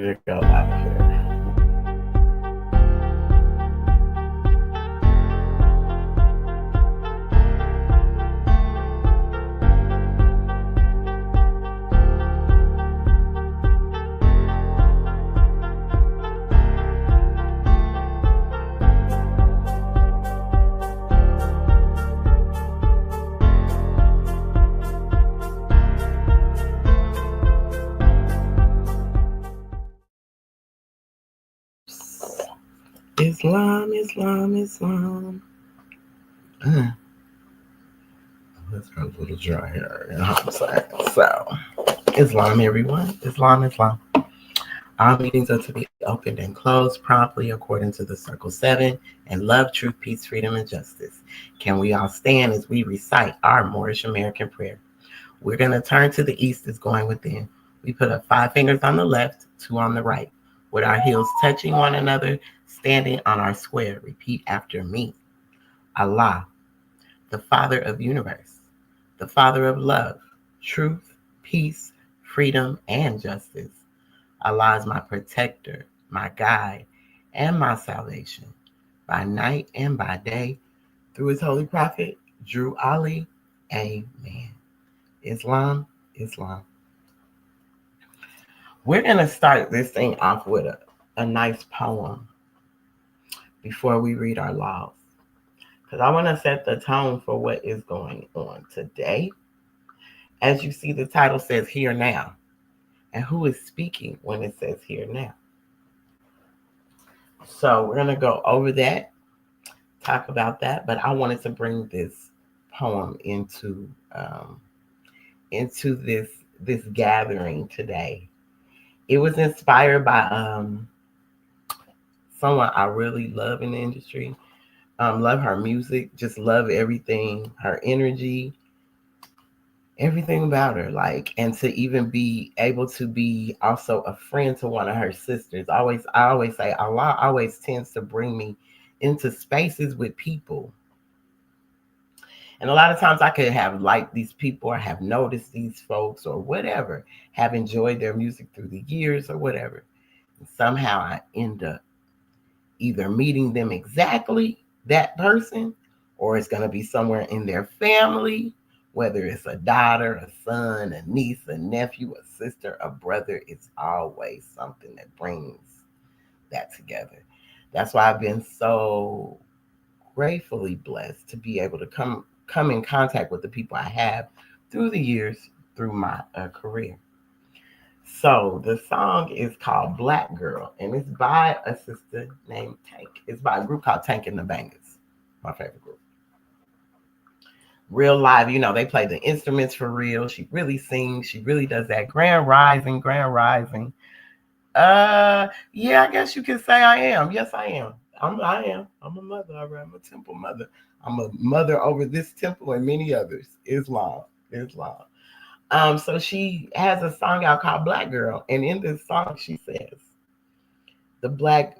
to go live here. Islam, Islam, Islam. Let's go a little dry here. You know what I'm saying? So, Islam, everyone. Islam, Islam. All meetings are to be opened and closed promptly according to the Circle 7 and love, truth, peace, freedom, and justice. Can we all stand as we recite our Moorish American prayer? We're going to turn to the east as going within. We put up 5 fingers on the left, 2 on the right, with our heels touching one another, standing on our square. Repeat after me. Allah, the Father of universe, the Father of love, truth, peace, freedom, and justice. Allah is my protector, my guide, and my salvation, by night and by day, through his holy prophet, Drew Ali. Amen. Islam, Islam. We're going to start this thing off with a nice poem before we read our laws, because I want to set the tone for what is going on today. As you see, the title says here now. And who is speaking when it says here now? So we're going to go over that, talk about that, but I wanted to bring this poem into this gathering today. It was inspired by someone I really love in the industry. Love her music, just love everything, her energy, everything about her. Like, and to even be able to be also a friend to one of her sisters. I always say Allah always tends to bring me into spaces with people. And a lot of times I could have liked these people or have noticed these folks or whatever, have enjoyed their music through the years or whatever. And somehow I end up either meeting them exactly, that person, or it's going to be somewhere in their family, whether it's a daughter, a son, a niece, a nephew, a sister, a brother. It's always something that brings that together. That's why I've been so gratefully blessed to be able to come in contact with the people I have through the years, through my career. So the song is called Black Girl, and it's by a sister named Tank. It's by a group called Tank and the Bangers, my favorite group. Real live, they play the instruments for real. She really sings. She really does that. Grand Rising, Grand Rising. Yeah, I guess you could say I am. Yes, I am. I am. I'm a mother. I'm a temple mother. I'm a mother over this temple and many others. Islam. So she has a song out called Black Girl. And in this song, she says, the black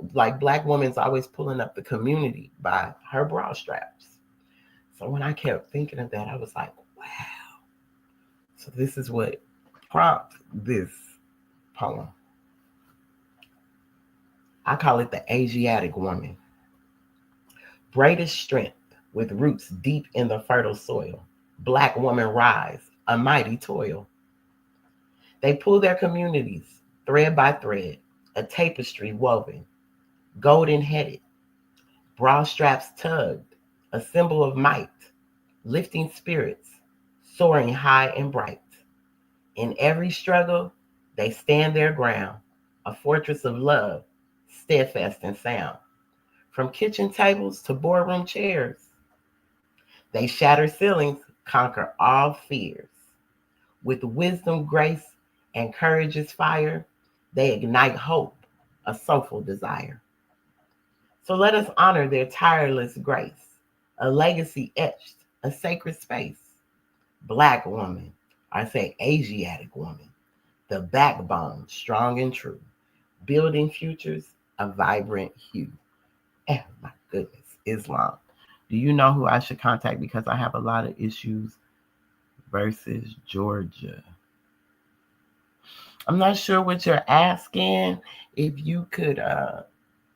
woman's always pulling up the community by her bra straps. So when I kept thinking of that, I was like, wow. So this is what prompts this poem. I call it the Asiatic woman. Braided strength with roots deep in the fertile soil. Black woman rise, a mighty toil. They pull their communities, thread by thread, a tapestry woven, golden headed, bra straps tugged, a symbol of might, lifting spirits, soaring high and bright. In every struggle, they stand their ground, a fortress of love, steadfast and sound. From kitchen tables to boardroom chairs, they shatter ceilings, conquer all fears. With wisdom, grace, and courage's fire, they ignite hope, a soulful desire. So let us honor their tireless grace, a legacy etched, a sacred space. Black woman, I say Asiatic woman, the backbone, strong and true, building futures, a vibrant hue. Oh my goodness, Islam. Do you know who I should contact? Because I have a lot of issues versus Georgia. I'm not sure what you're asking. If you could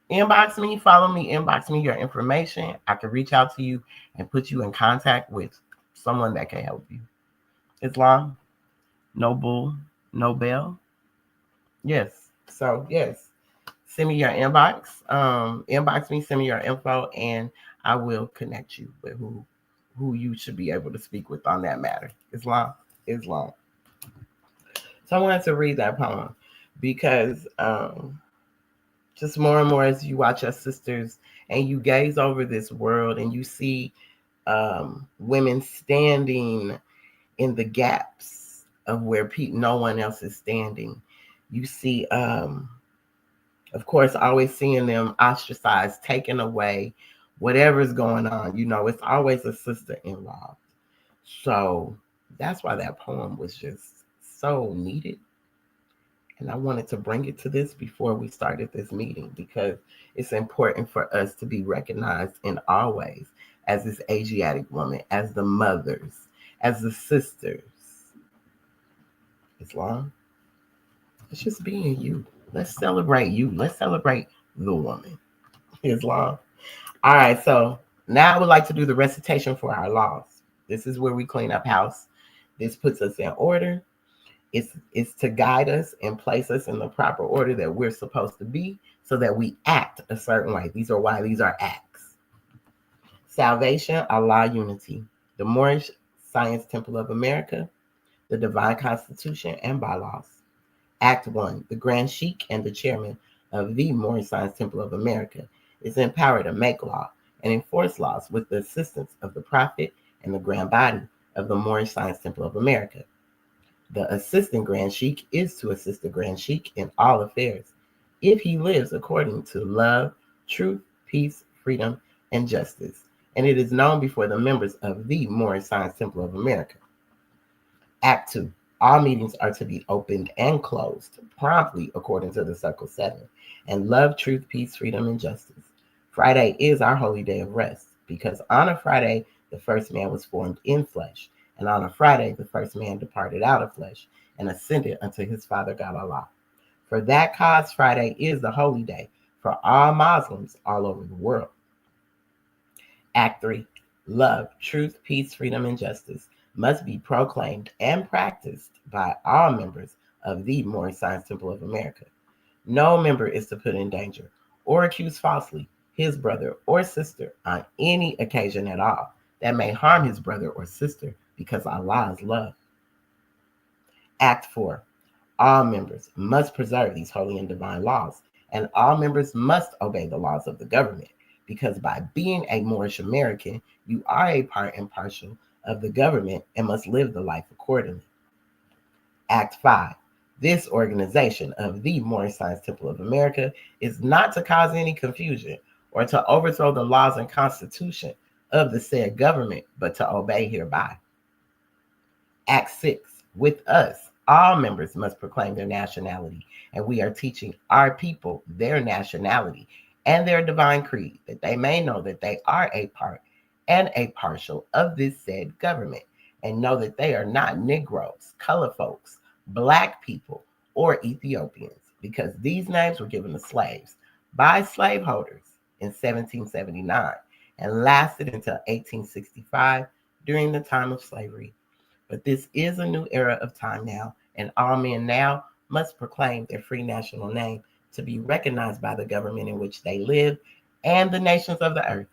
inbox me, follow me, inbox me your information, I can reach out to you and put you in contact with someone that can help you. Islam, Noble, Nobel. Yes. So yes, send me your inbox. Inbox me, send me your info, and I will connect you with who you should be able to speak with on that matter. Islam, Islam. So I wanted to read that poem because just more and more as you watch your sisters and you gaze over this world and you see women standing in the gaps of where no one else is standing. You see, of course, always seeing them ostracized, taken away, whatever's going on. It's always a sister involved. So that's why that poem was just so needed. And I wanted to bring it to this before we started this meeting because it's important for us to be recognized in all ways as this Asiatic woman, as the mothers, as the sisters. Islam, it's just being you. Let's celebrate you. Let's celebrate the woman. Islam. All right, so now I would like to do the recitation for our laws. This is where we clean up house. This puts us in order. It's to guide us and place us in the proper order that we're supposed to be so that we act a certain way. These are why these are acts. Salvation, Allah, unity. The Moorish Science Temple of America, the Divine Constitution and bylaws. Act 1. The Grand Sheikh and the Chairman of the Moorish Science Temple of America is empowered to make law and enforce laws with the assistance of the Prophet and the Grand Body of the Moorish Science Temple of America. The Assistant Grand Sheikh is to assist the Grand Sheikh in all affairs if he lives according to love, truth, peace, freedom, and justice, and it is known before the members of the Moorish Science Temple of America. Act 2. All meetings are to be opened and closed promptly according to the Circle 7, and love, truth, peace, freedom, and justice. Friday is our holy day of rest, because on a Friday, the first man was formed in flesh, and on a Friday, the first man departed out of flesh and ascended unto his Father God Allah. For that cause, Friday is the holy day for all Muslims all over the world. Act 3. Love, truth, peace, freedom, and justice must be proclaimed and practiced by all members of the Moorish Science Temple of America. No member is to put in danger or accuse falsely his brother or sister on any occasion at all that may harm his brother or sister because Allah is love. Act 4. All members must preserve these holy and divine laws, and all members must obey the laws of the government, because by being a Moorish American, you are a part and parcel of the government and must live the life accordingly. Act 5. This organization of the Moorish Science Temple of America is not to cause any confusion or to overthrow the laws and constitution of the said government, but to obey hereby. Act 6. With us, all members must proclaim their nationality, and we are teaching our people their nationality and their divine creed, that they may know that they are a part and a partial of this said government, and know that they are not Negroes, color folks, Black people, or Ethiopians, because these names were given to slaves by slaveholders in 1779 and lasted until 1865 during the time of slavery. But this is a new era of time now, and all men now must proclaim their free national name to be recognized by the government in which they live and the nations of the earth.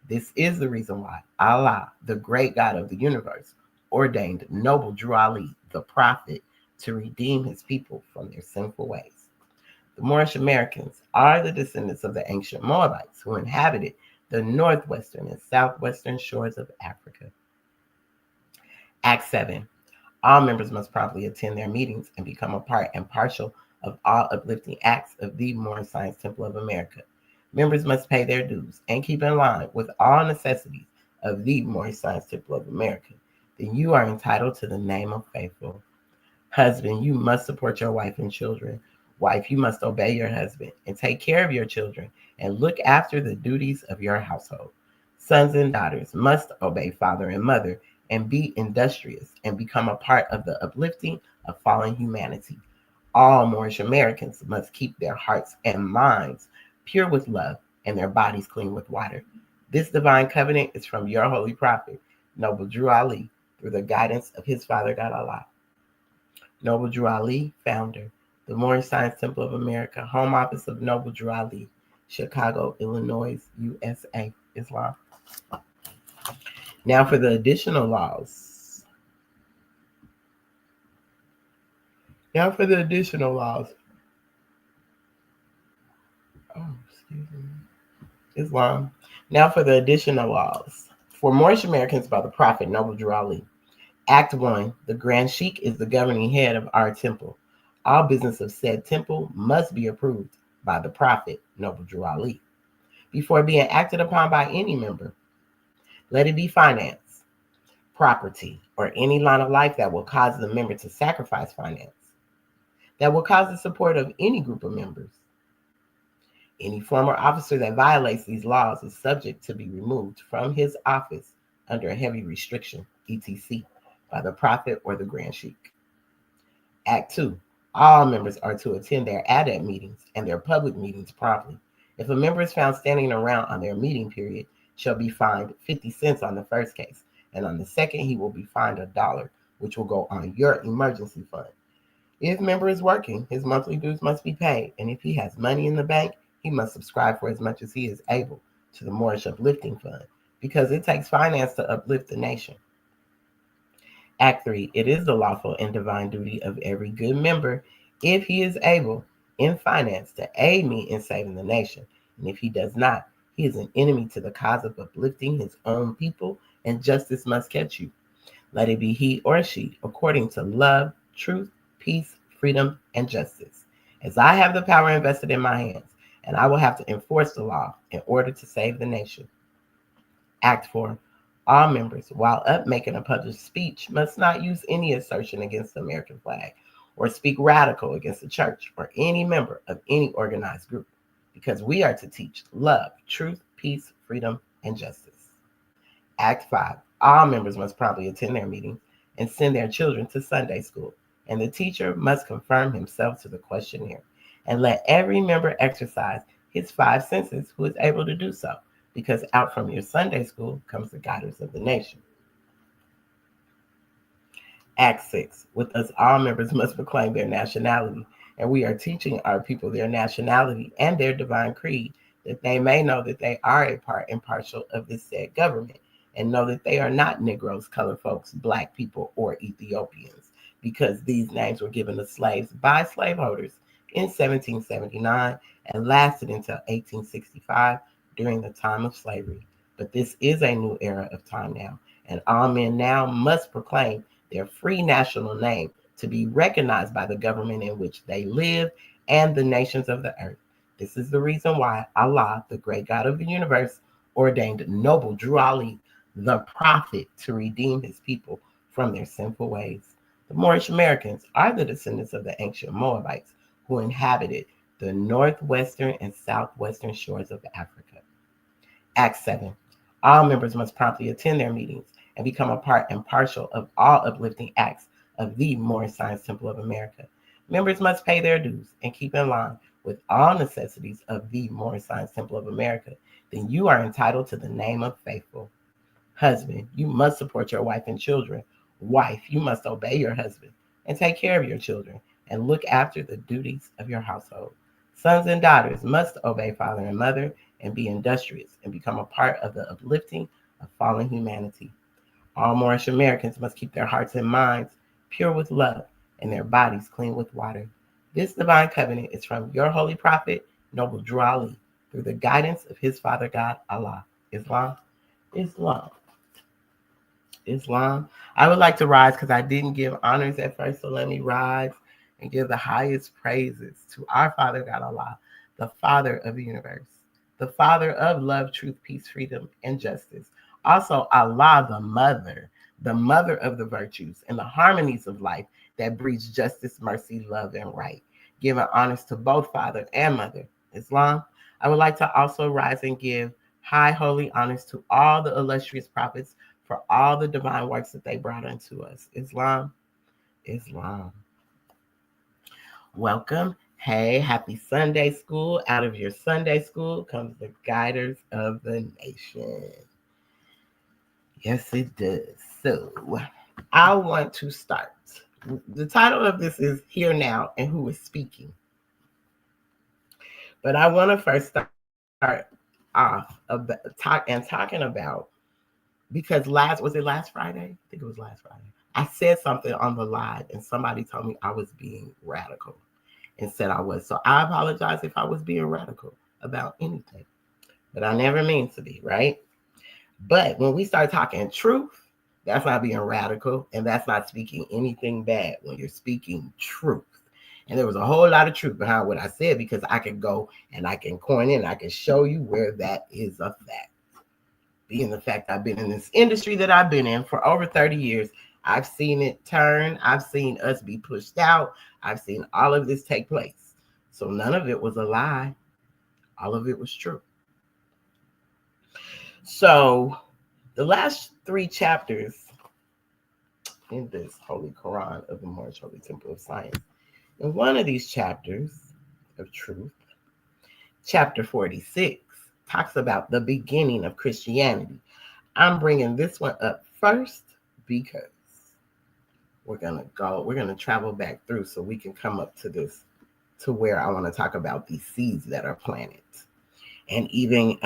This is the reason why Allah, the great God of the universe, ordained noble Drew Ali, the prophet, to redeem his people from their sinful ways. The Moorish Americans are the descendants of the ancient Moabites who inhabited the northwestern and southwestern shores of Africa. Act 7. All members must promptly attend their meetings and become a part and partial of all uplifting acts of the Moorish Science Temple of America. Members must pay their dues and keep in line with all necessities of the Moorish Science Temple of America. Then you are entitled to the name of faithful. Husband, you must support your wife and children. Wife, you must obey your husband and take care of your children and look after the duties of your household. Sons and daughters must obey father and mother and be industrious and become a part of the uplifting of fallen humanity. All Moorish Americans must keep their hearts and minds pure with love and their bodies clean with water. This divine covenant is from your holy prophet, Noble Drew Ali, through the guidance of his father God Allah. Noble Drew Ali, founder, the Moorish Science Temple of America, home office of Noble Drew Ali, Chicago, Illinois, USA, Islam. Now for the additional laws. Now for the additional laws. Oh, excuse me. Islam. Now for the additional laws. For Moorish Americans by the Prophet Noble Drew Ali. Act 1. The Grand Sheikh is the governing head of our temple. All business of said temple must be approved by the Prophet Noble Drew Ali before being acted upon by any member. Let it be finance, property, or any line of life that will cause the member to sacrifice finance, that will cause the support of any group of members. Any former officer that violates these laws is subject to be removed from his office under a heavy restriction, etc., by the Prophet or the Grand Sheikh. Act 2. All members are to attend their adat meetings and their public meetings promptly. If a member is found standing around on their meeting period, shall be fined 50 cents on the first case, and on the second he will be fined $1, which will go on your emergency fund. If member is working, his monthly dues must be paid, and if he has money in the bank, he must subscribe for as much as he is able to the Moorish Uplifting Fund, because it takes finance to uplift the nation. Act 3. It is the lawful and divine duty of every good member, if he is able, in finance, to aid me in saving the nation. And if he does not, he is an enemy to the cause of uplifting his own people, and justice must catch you. Let it be he or she, according to love, truth, peace, freedom, and justice. As I have the power invested in my hands, and I will have to enforce the law in order to save the nation. Act 4. All members, while up making a public speech, must not use any assertion against the American flag or speak radical against the church or any member of any organized group, because we are to teach love, truth, peace, freedom, and justice. Act 5. All members must promptly attend their meetings and send their children to Sunday school, and the teacher must confirm himself to the questionnaire, and let every member exercise his 5 senses who is able to do so, because out from your Sunday school comes the guidance of the nation. Act 6. With us, all members must proclaim their nationality, and we are teaching our people their nationality and their divine creed, that they may know that they are a part and parcel of this said government, and know that they are not Negroes, colored folks, Black people, or Ethiopians, because these names were given to slaves by slaveholders in 1779 and lasted until 1865 during the time of slavery. But this is a new era of time now, and all men now must proclaim their free national name to be recognized by the government in which they live and the nations of the earth. This is the reason why Allah, the great God of the universe, ordained Noble Drew Ali, the prophet, to redeem his people from their sinful ways. The Moorish Americans are the descendants of the ancient Moabites who inhabited the northwestern and southwestern shores of Africa. Act 7. All members must promptly attend their meetings and become a part and parcel of all uplifting acts of the Moorish Science Temple of America. Members must pay their dues and keep in line with all necessities of the Moorish Science Temple of America. Then you are entitled to the name of faithful. Husband, you must support your wife and children. Wife, you must obey your husband and take care of your children and look after the duties of your household. Sons and daughters must obey father and mother and be industrious and become a part of the uplifting of fallen humanity. All Moorish Americans must keep their hearts and minds pure with love and their bodies clean with water. This divine covenant is from your holy prophet, Noble Drew Ali, through the guidance of his father God, Allah. Islam. Islam. Islam. I would like to rise because I didn't give honors at first, so let me rise and give the highest praises to our Father God Allah, the Father of the universe, the Father of love, truth, peace, freedom, and justice. Also, Allah, the mother of the virtues and the harmonies of life that breeds justice, mercy, love, and right. Giving honors to both Father and Mother. Islam. I would like to also rise and give high holy honors to all the illustrious prophets for all the divine works that they brought unto us. Islam. Islam. Welcome. Hey, happy Sunday school. Out of your Sunday school comes the guiders of the nation. Yes, it does. So, I want to start. The title of this is Here Now and Who is Speaking. But I want to first start off talking about, because was it last Friday? I think it was last Friday. I said something on the live and somebody told me I was being radical and said I was. So I apologize if I was being radical about anything, but I never mean to be, right? But when we start talking truth, that's not being radical and that's not speaking anything bad when you're speaking truth. And there was a whole lot of truth behind what I said, because I can go and I can coin in, I can show you where that is a fact. Being the fact I've been in this industry that I've been in for over 30 years, I've seen it turn. I've seen us be pushed out. I've seen all of this take place. So none of it was a lie. All of it was true. So the last 3 chapters in this Holy Quran of the Moorish Holy Temple of Science, in one of these chapters of truth, chapter 46, talks about the beginning of Christianity. I'm bringing this one up first because we're going to travel back through so we can come up to this, to where I want to talk about these seeds that are planted. And even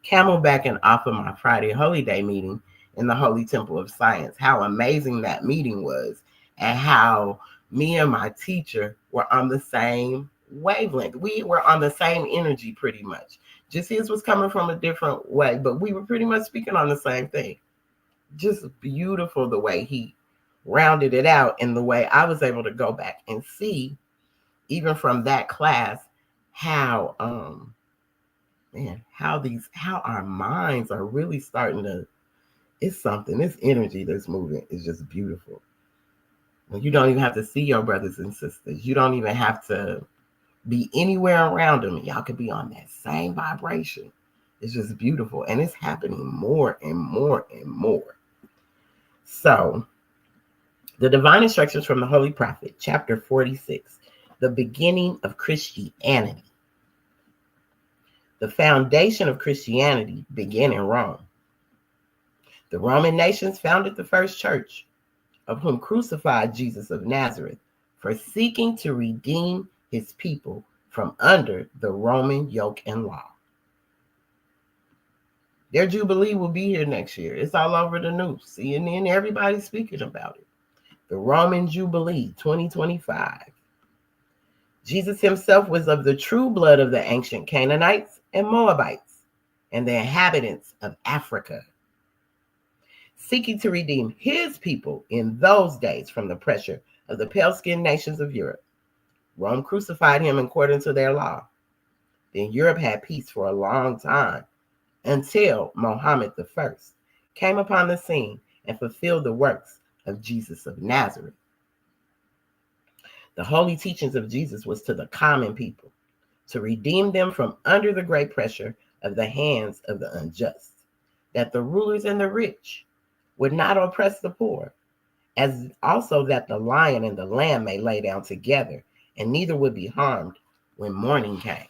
camelbacking off of my Friday Holy Day meeting in the Holy Temple of Science, how amazing that meeting was, and how me and my teacher were on the same wavelength. We were on the same energy pretty much. Just his was coming from a different way, but we were pretty much speaking on the same thing. Just beautiful the way he rounded it out, and the way I was able to go back and see, even from that class, how how our minds are really starting to, it's something, this energy that's moving is just beautiful. Well, you don't even have to see your brothers and sisters. You don't even have to be anywhere around them. Y'all could be on that same vibration. It's just beautiful. And it's happening more and more and more. So, the divine instructions from the Holy Prophet, chapter 46, the beginning of Christianity. The foundation of Christianity began in Rome. The Roman nations founded the first church, of whom crucified Jesus of Nazareth for seeking to redeem his people from under the Roman yoke and law. Their Jubilee will be here next year. It's all over the news. CNN, everybody's speaking about it. The Roman Jubilee 2025. Jesus himself was of the true blood of the ancient Canaanites and Moabites and the inhabitants of Africa, seeking to redeem his people in those days from the pressure of the pale-skinned nations of Europe. Rome crucified him according to their law. Then Europe had peace for a long time, until Mohammed I came upon the scene and fulfilled the works of Jesus of Nazareth. The holy teachings of Jesus was to the common people, to redeem them from under the great pressure of the hands of the unjust, that the rulers and the rich would not oppress the poor, as also that the lion and the lamb may lay down together, and neither would be harmed when morning came.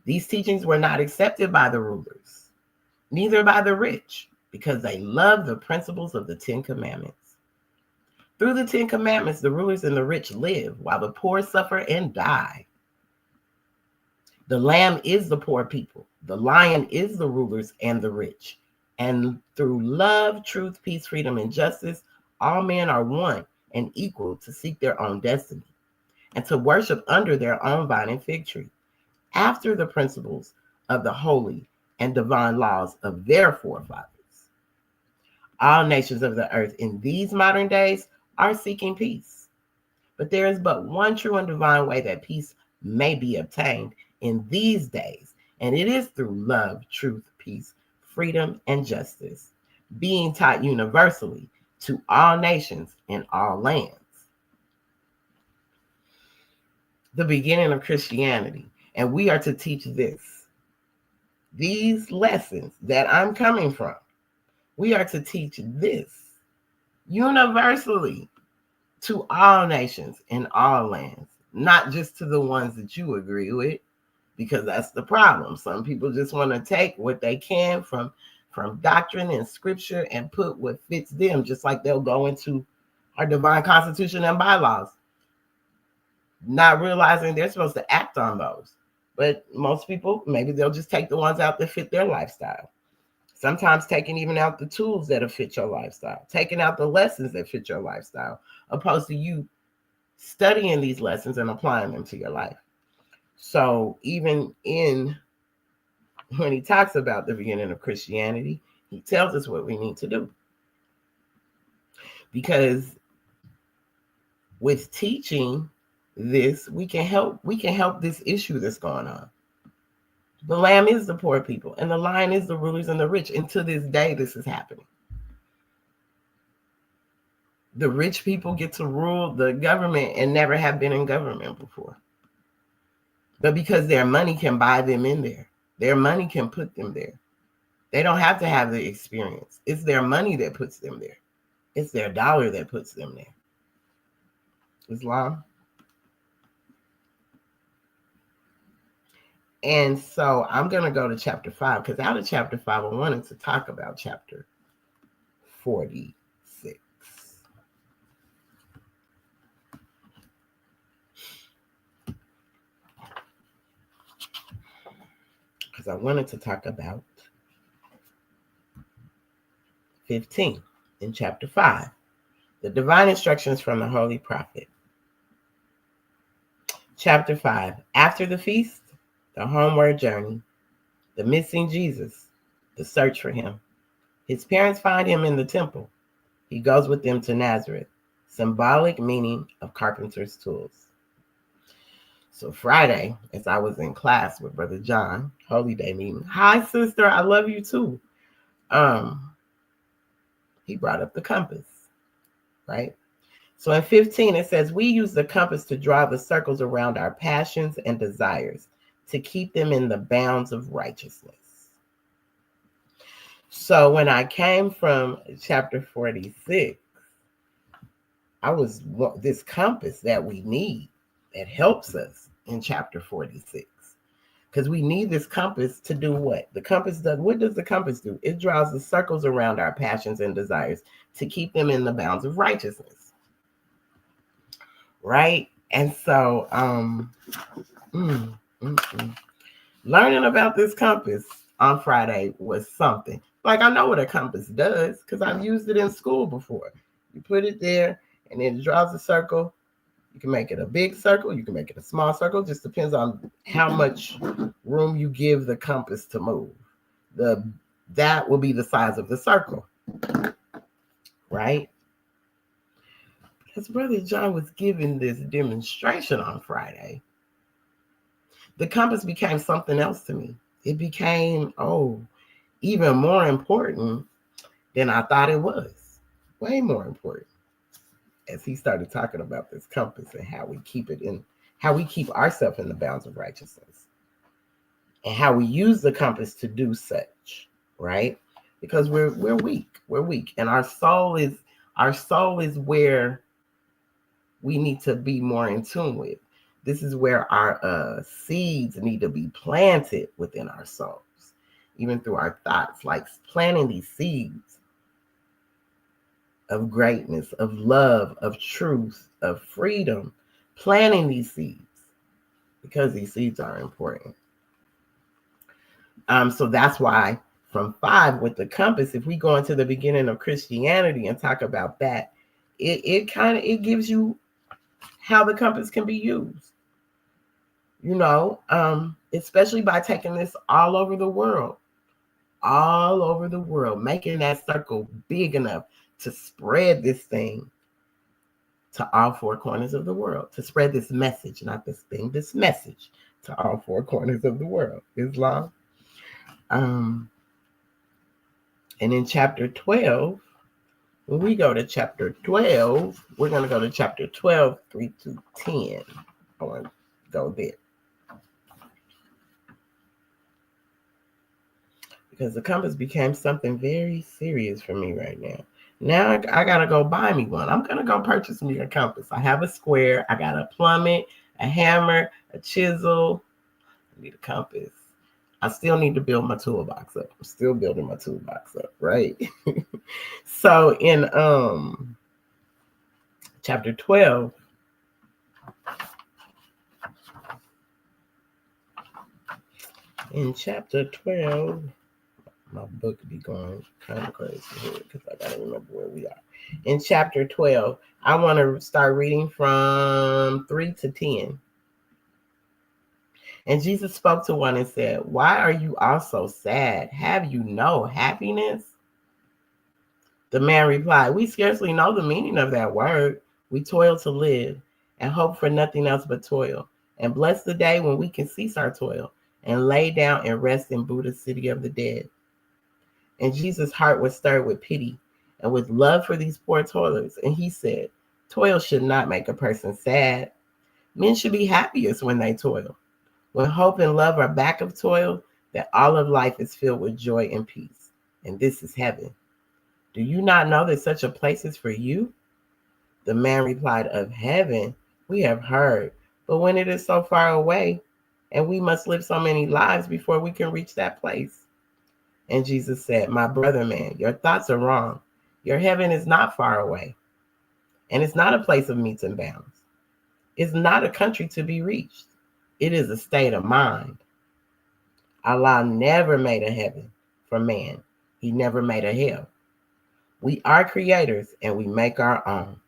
These teachings were not accepted by the rulers, neither by the rich, because they loved the principles of the 10 Commandments. Through the 10 Commandments, the rulers and the rich live, while the poor suffer and die. The lamb is the poor people. The lion is the rulers and the rich. And through love, truth, peace, freedom, and justice, all men are one and equal to seek their own destiny and to worship under their own vine and fig tree, after the principles of the holy and divine laws of their forefathers. All nations of the earth in these modern days are seeking peace. But there is but one true and divine way that peace may be obtained in these days, and it is through love, truth, peace, freedom, and justice, being taught universally to all nations in all lands. The beginning of Christianity, and we are to teach this. These lessons that I'm coming from, we are to teach this universally to all nations in all lands, not just to the ones that you agree with, because that's the problem. Some people just want to take what they can from doctrine and scripture and put what fits them, just like they'll go into our divine constitution and bylaws, not realizing they're supposed to act on those. But most people, maybe they'll just take the ones out that fit their lifestyle. Sometimes taking even out the tools that fit your lifestyle, taking out the lessons that fit your lifestyle, opposed to you studying these lessons and applying them to your life. So even when he talks about the beginning of Christianity, he tells us what we need to do. Because with teaching this, we can help this issue that's going on. The lamb is the poor people, and the lion is the rulers and the rich. And to this day, this is happening. The rich people get to rule the government and never have been in government before. But because their money can buy them in there, their money can put them there. They don't have to have the experience. It's their money that puts them there. It's their dollar that puts them there. Islam. And so I'm going to go to chapter 5, because out of chapter 5, I wanted to talk about chapter 46. Because I wanted to talk about 15 in chapter 5, the divine instructions from the Holy Prophet. Chapter 5, after the feast, the homeward journey, the missing Jesus, the search for him. His parents find him in the temple. He goes with them to Nazareth, symbolic meaning of carpenter's tools. So Friday, as I was in class with Brother John, Holy Day meeting. Hi, sister, I love you too. He brought up the compass, right? So in 15, it says, we use the compass to draw the circles around our passions and desires to keep them in the bounds of righteousness. So when I came from chapter 46, I was this compass that we need that helps us in chapter 46. Because we need this compass to do what? The compass does, what does the compass do? It draws the circles around our passions and desires to keep them in the bounds of righteousness. Right? And so learning about this compass on Friday was something. Like, I know what a compass does because I've used it in school before. You put it there and it draws a circle. You can make it a big circle. You can make it a small circle. Just depends on how much room you give the compass to move. That will be the size of the circle. Right? Because Brother John was giving this demonstration on Friday. The compass became something else to me. It became, even more important than I thought it was. Way more important. As he started talking about this compass and how we keep ourselves in the bounds of righteousness. And how we use the compass to do such, right? Because we're weak. We're weak. And our soul is where we need to be more in tune with. This is where our seeds need to be planted within our souls, even through our thoughts, like planting these seeds of greatness, of love, of truth, of freedom, planting these seeds because these seeds are important. So that's why from 5 with the compass, if we go into the beginning of Christianity and talk about that, it gives you how the compass can be used. Especially by taking this all over the world, making that circle big enough to spread this thing to all 4 corners of the world, to spread this message, not this thing, this message to all 4 corners of the world, Islam. And in chapter 12, when we go to chapter 12, we're going to go to chapter 12, 3 to 10. I want to go there. Because the compass became something very serious for me right now. Now I gotta go buy me one. I'm gonna go purchase me a compass. I have a square. I got a plummet, a hammer, a chisel. I need a compass. I still need to build my toolbox up. I'm still building my toolbox up, right? So chapter 12, in chapter 12, my book be going kind of crazy here because I gotta remember where we are. In chapter 12, I want to start reading from 3 to 10. And Jesus spoke to one and said, "Why are you all so sad? Have you no happiness?" The man replied, "We scarcely know the meaning of that word. We toil to live and hope for nothing else but toil. And bless the day when we can cease our toil and lay down and rest in Buddha's city of the dead." And Jesus' heart was stirred with pity and with love for these poor toilers. And he said, "Toil should not make a person sad. Men should be happiest when they toil. When hope and love are back of toil, that all of life is filled with joy and peace. And this is heaven. Do you not know that such a place is for you?" The man replied, "Of heaven we have heard, but when it is so far away, and we must live so many lives before we can reach that place." And Jesus said, "My brother man, your thoughts are wrong. Your heaven is not far away, and it's not a place of metes and bounds. It's not a country to be reached. It is a state of mind. Allah never made a heaven for man. He never made a hell. We are creators and we make our own.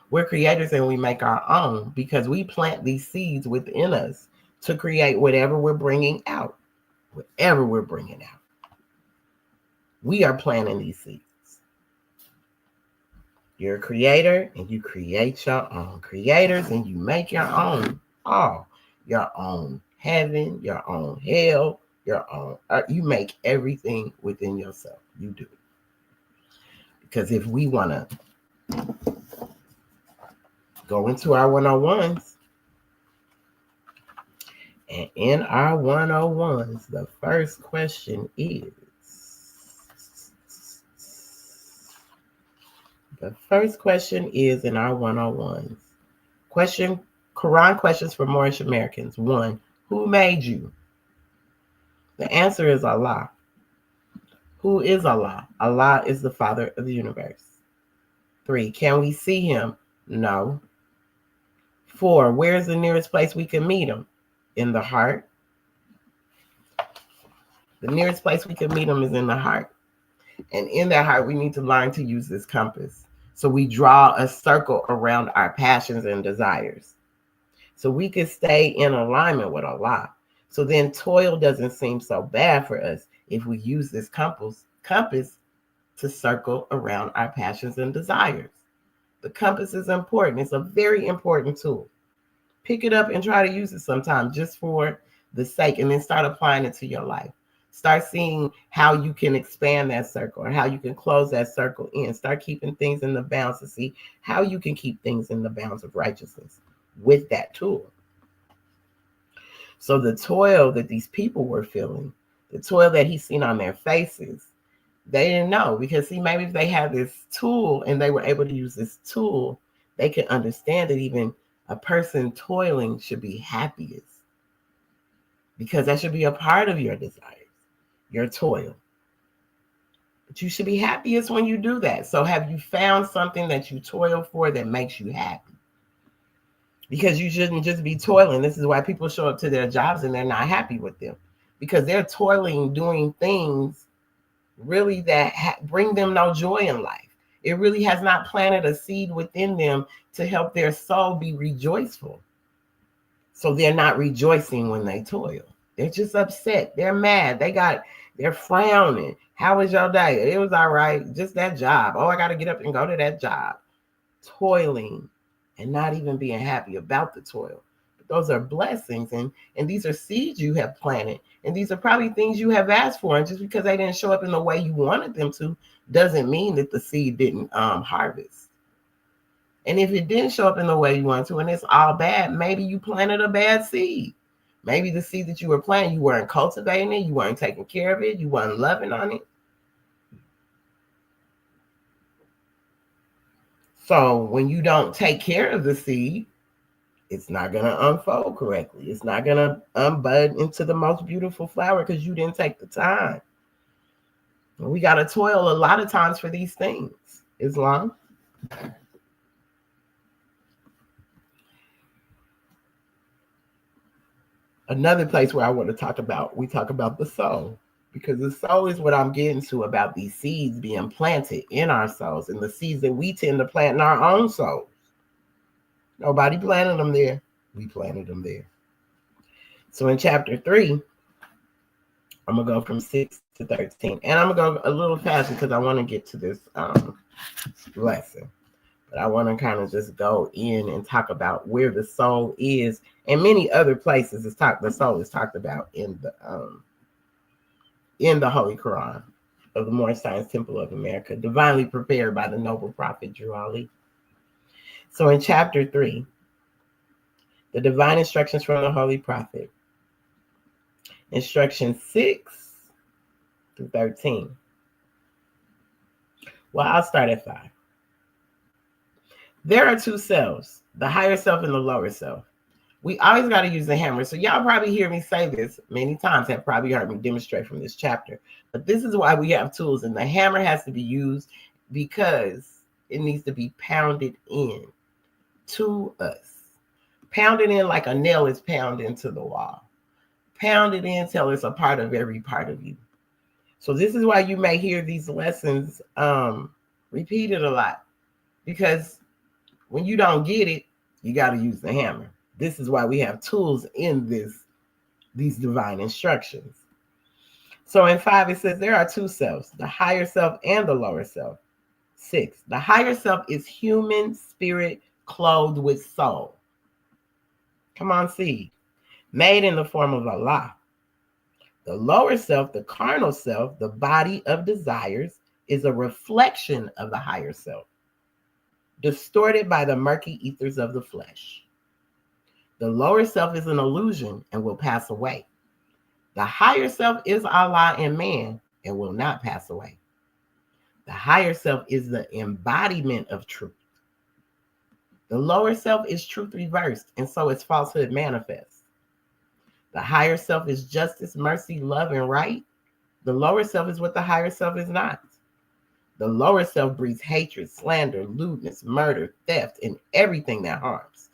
We're creators and we make our own because we plant these seeds within us to create whatever we're bringing out. Whatever we're bringing out. We are planting these seeds. You're a creator and you create your own. Creators and you make your own. All your own heaven, your own hell, your own. You make everything within yourself. You do. Because if we want to go into our 101s, and in our 101s, the first question is, in our 101s. Quran questions for Moorish Americans. 1, who made you? The answer is Allah. Who is Allah? Allah is the Father of the universe. 3, can we see him? No. 4, where's the nearest place we can meet him? In the heart. The nearest place we can meet him is in the heart. And in that heart, we need to learn to use this compass. So we draw a circle around our passions and desires. So we can stay in alignment with Allah. So then toil doesn't seem so bad for us if we use this compass to circle around our passions and desires. The compass is important. It's a very important tool. Pick it up and try to use it sometime just for the sake, and then start applying it to your life. Start seeing how you can expand that circle or how you can close that circle in. Start keeping things in the bounds to see how you can keep things in the bounds of righteousness with that tool. So the toil that these people were feeling, the toil that he's seen on their faces, they didn't know, because see, maybe if they had this tool and they were able to use this tool, they could understand that even a person toiling should be happiest, because that should be a part of your desires, your toil. But you should be happiest when you do that. So have you found something that you toil for that makes you happy? Because you shouldn't just be toiling. This is why people show up to their jobs and they're not happy with them, because they're toiling, doing things really that bring them no joy in life. It really has not planted a seed within them to help their soul be rejoiceful. So they're not rejoicing when they toil. They're just upset. They're mad. They're frowning. How was your day? It was all right. Just that job. Oh, I got to get up and go to that job. Toiling and not even being happy about the toil. But those are blessings, and these are seeds you have planted. And these are probably things you have asked for. And just because they didn't show up in the way you wanted them to, doesn't mean that the seed didn't harvest. And if it didn't show up in the way you wanted to, and it's all bad, maybe you planted a bad seed. Maybe the seed that you were planting, you weren't cultivating it, you weren't taking care of it, you weren't loving on it. So when you don't take care of the seed, it's not going to unfold correctly. It's not going to unbud into the most beautiful flower because you didn't take the time. We got to toil a lot of times for these things. Islam. Another place where I want to talk about, we talk about the soul. Because the soul is what I'm getting to about these seeds being planted in our souls and the seeds that we tend to plant in our own souls. Nobody planted them there. We planted them there. So in chapter 3, I'm going to go from 6 to 13. And I'm going to go a little faster because I want to get to this lesson. But I want to kind of just go in and talk about where the soul is. And many other places the soul is talked about in the Holy Quran of the Moorish Science Temple of America, divinely prepared by the noble prophet Drew Ali. So in chapter 3, the divine instructions from the Holy Prophet, instruction 6 through 13. Well, I'll start at 5. There are two selves, the higher self and the lower self. We always got to use the hammer. So y'all probably hear me say this many times, have probably heard me demonstrate from this chapter. But this is why we have tools, and the hammer has to be used because it needs to be pounded in to us. Pounded in like a nail is pounded into the wall. Pounded in till it's a part of every part of you. So this is why you may hear these lessons repeated a lot. Because when you don't get it, you got to use the hammer. This is why we have tools in these divine instructions. So in 5, it says there are two selves, the higher self and the lower self. 6, the higher self is human spirit clothed with soul. Come on, see. Made in the form of Allah. The lower self, the carnal self, the body of desires, is a reflection of the higher self, distorted by the murky ethers of the flesh. The lower self is an illusion and will pass away. The higher self is Allah and man and will not pass away. The higher self is the embodiment of truth. The lower self is truth reversed, and so is falsehood manifest. The higher self is justice, mercy, love, and right. The lower self is what the higher self is not. The lower self breeds hatred, slander, lewdness, murder, theft, and everything that harms.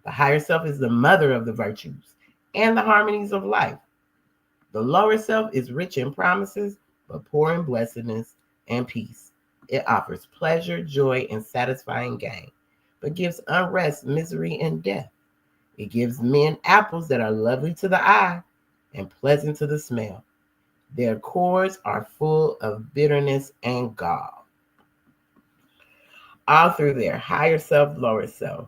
The higher self is the mother of the virtues and the harmonies of life. The lower self is rich in promises, but poor in blessedness and peace. It offers pleasure, joy, and satisfying gain, but gives unrest, misery, and death. It gives men apples that are lovely to the eye and pleasant to the smell. Their cores are full of bitterness and gall. All through their higher self, lower self.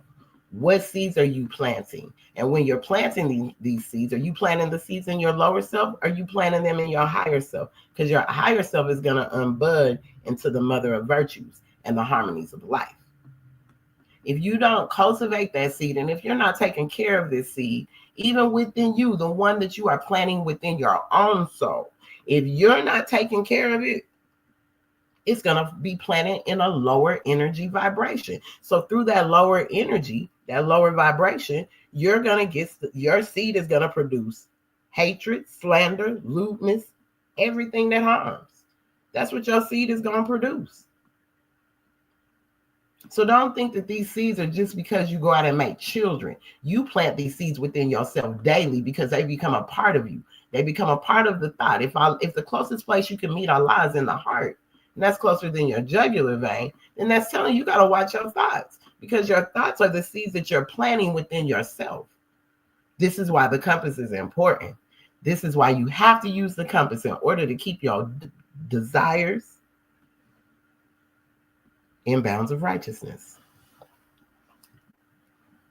What seeds are you planting? And when you're planting these seeds, are you planting the seeds in your lower self? Or are you planting them in your higher self? Because your higher self is going to unbud into the mother of virtues and the harmonies of life. If you don't cultivate that seed, and if you're not taking care of this seed, even within you, the one that you are planting within your own soul, if you're not taking care of it, it's going to be planted in a lower energy vibration. So through that lower energy, that lower vibration, you're going to get, your seed is going to produce hatred, slander, lewdness, everything that harms. That's what your seed is going to produce. So don't think that these seeds are just because you go out and make children. You plant these seeds within yourself daily because they become a part of you. They become a part of the thought. If the closest place you can meet Allah is in the heart, and that's closer than your jugular vein, then that's telling you got to watch your thoughts, because your thoughts are the seeds that you're planting within yourself. This is why the compass is important. This is why you have to use the compass in order to keep your desires in bounds of righteousness.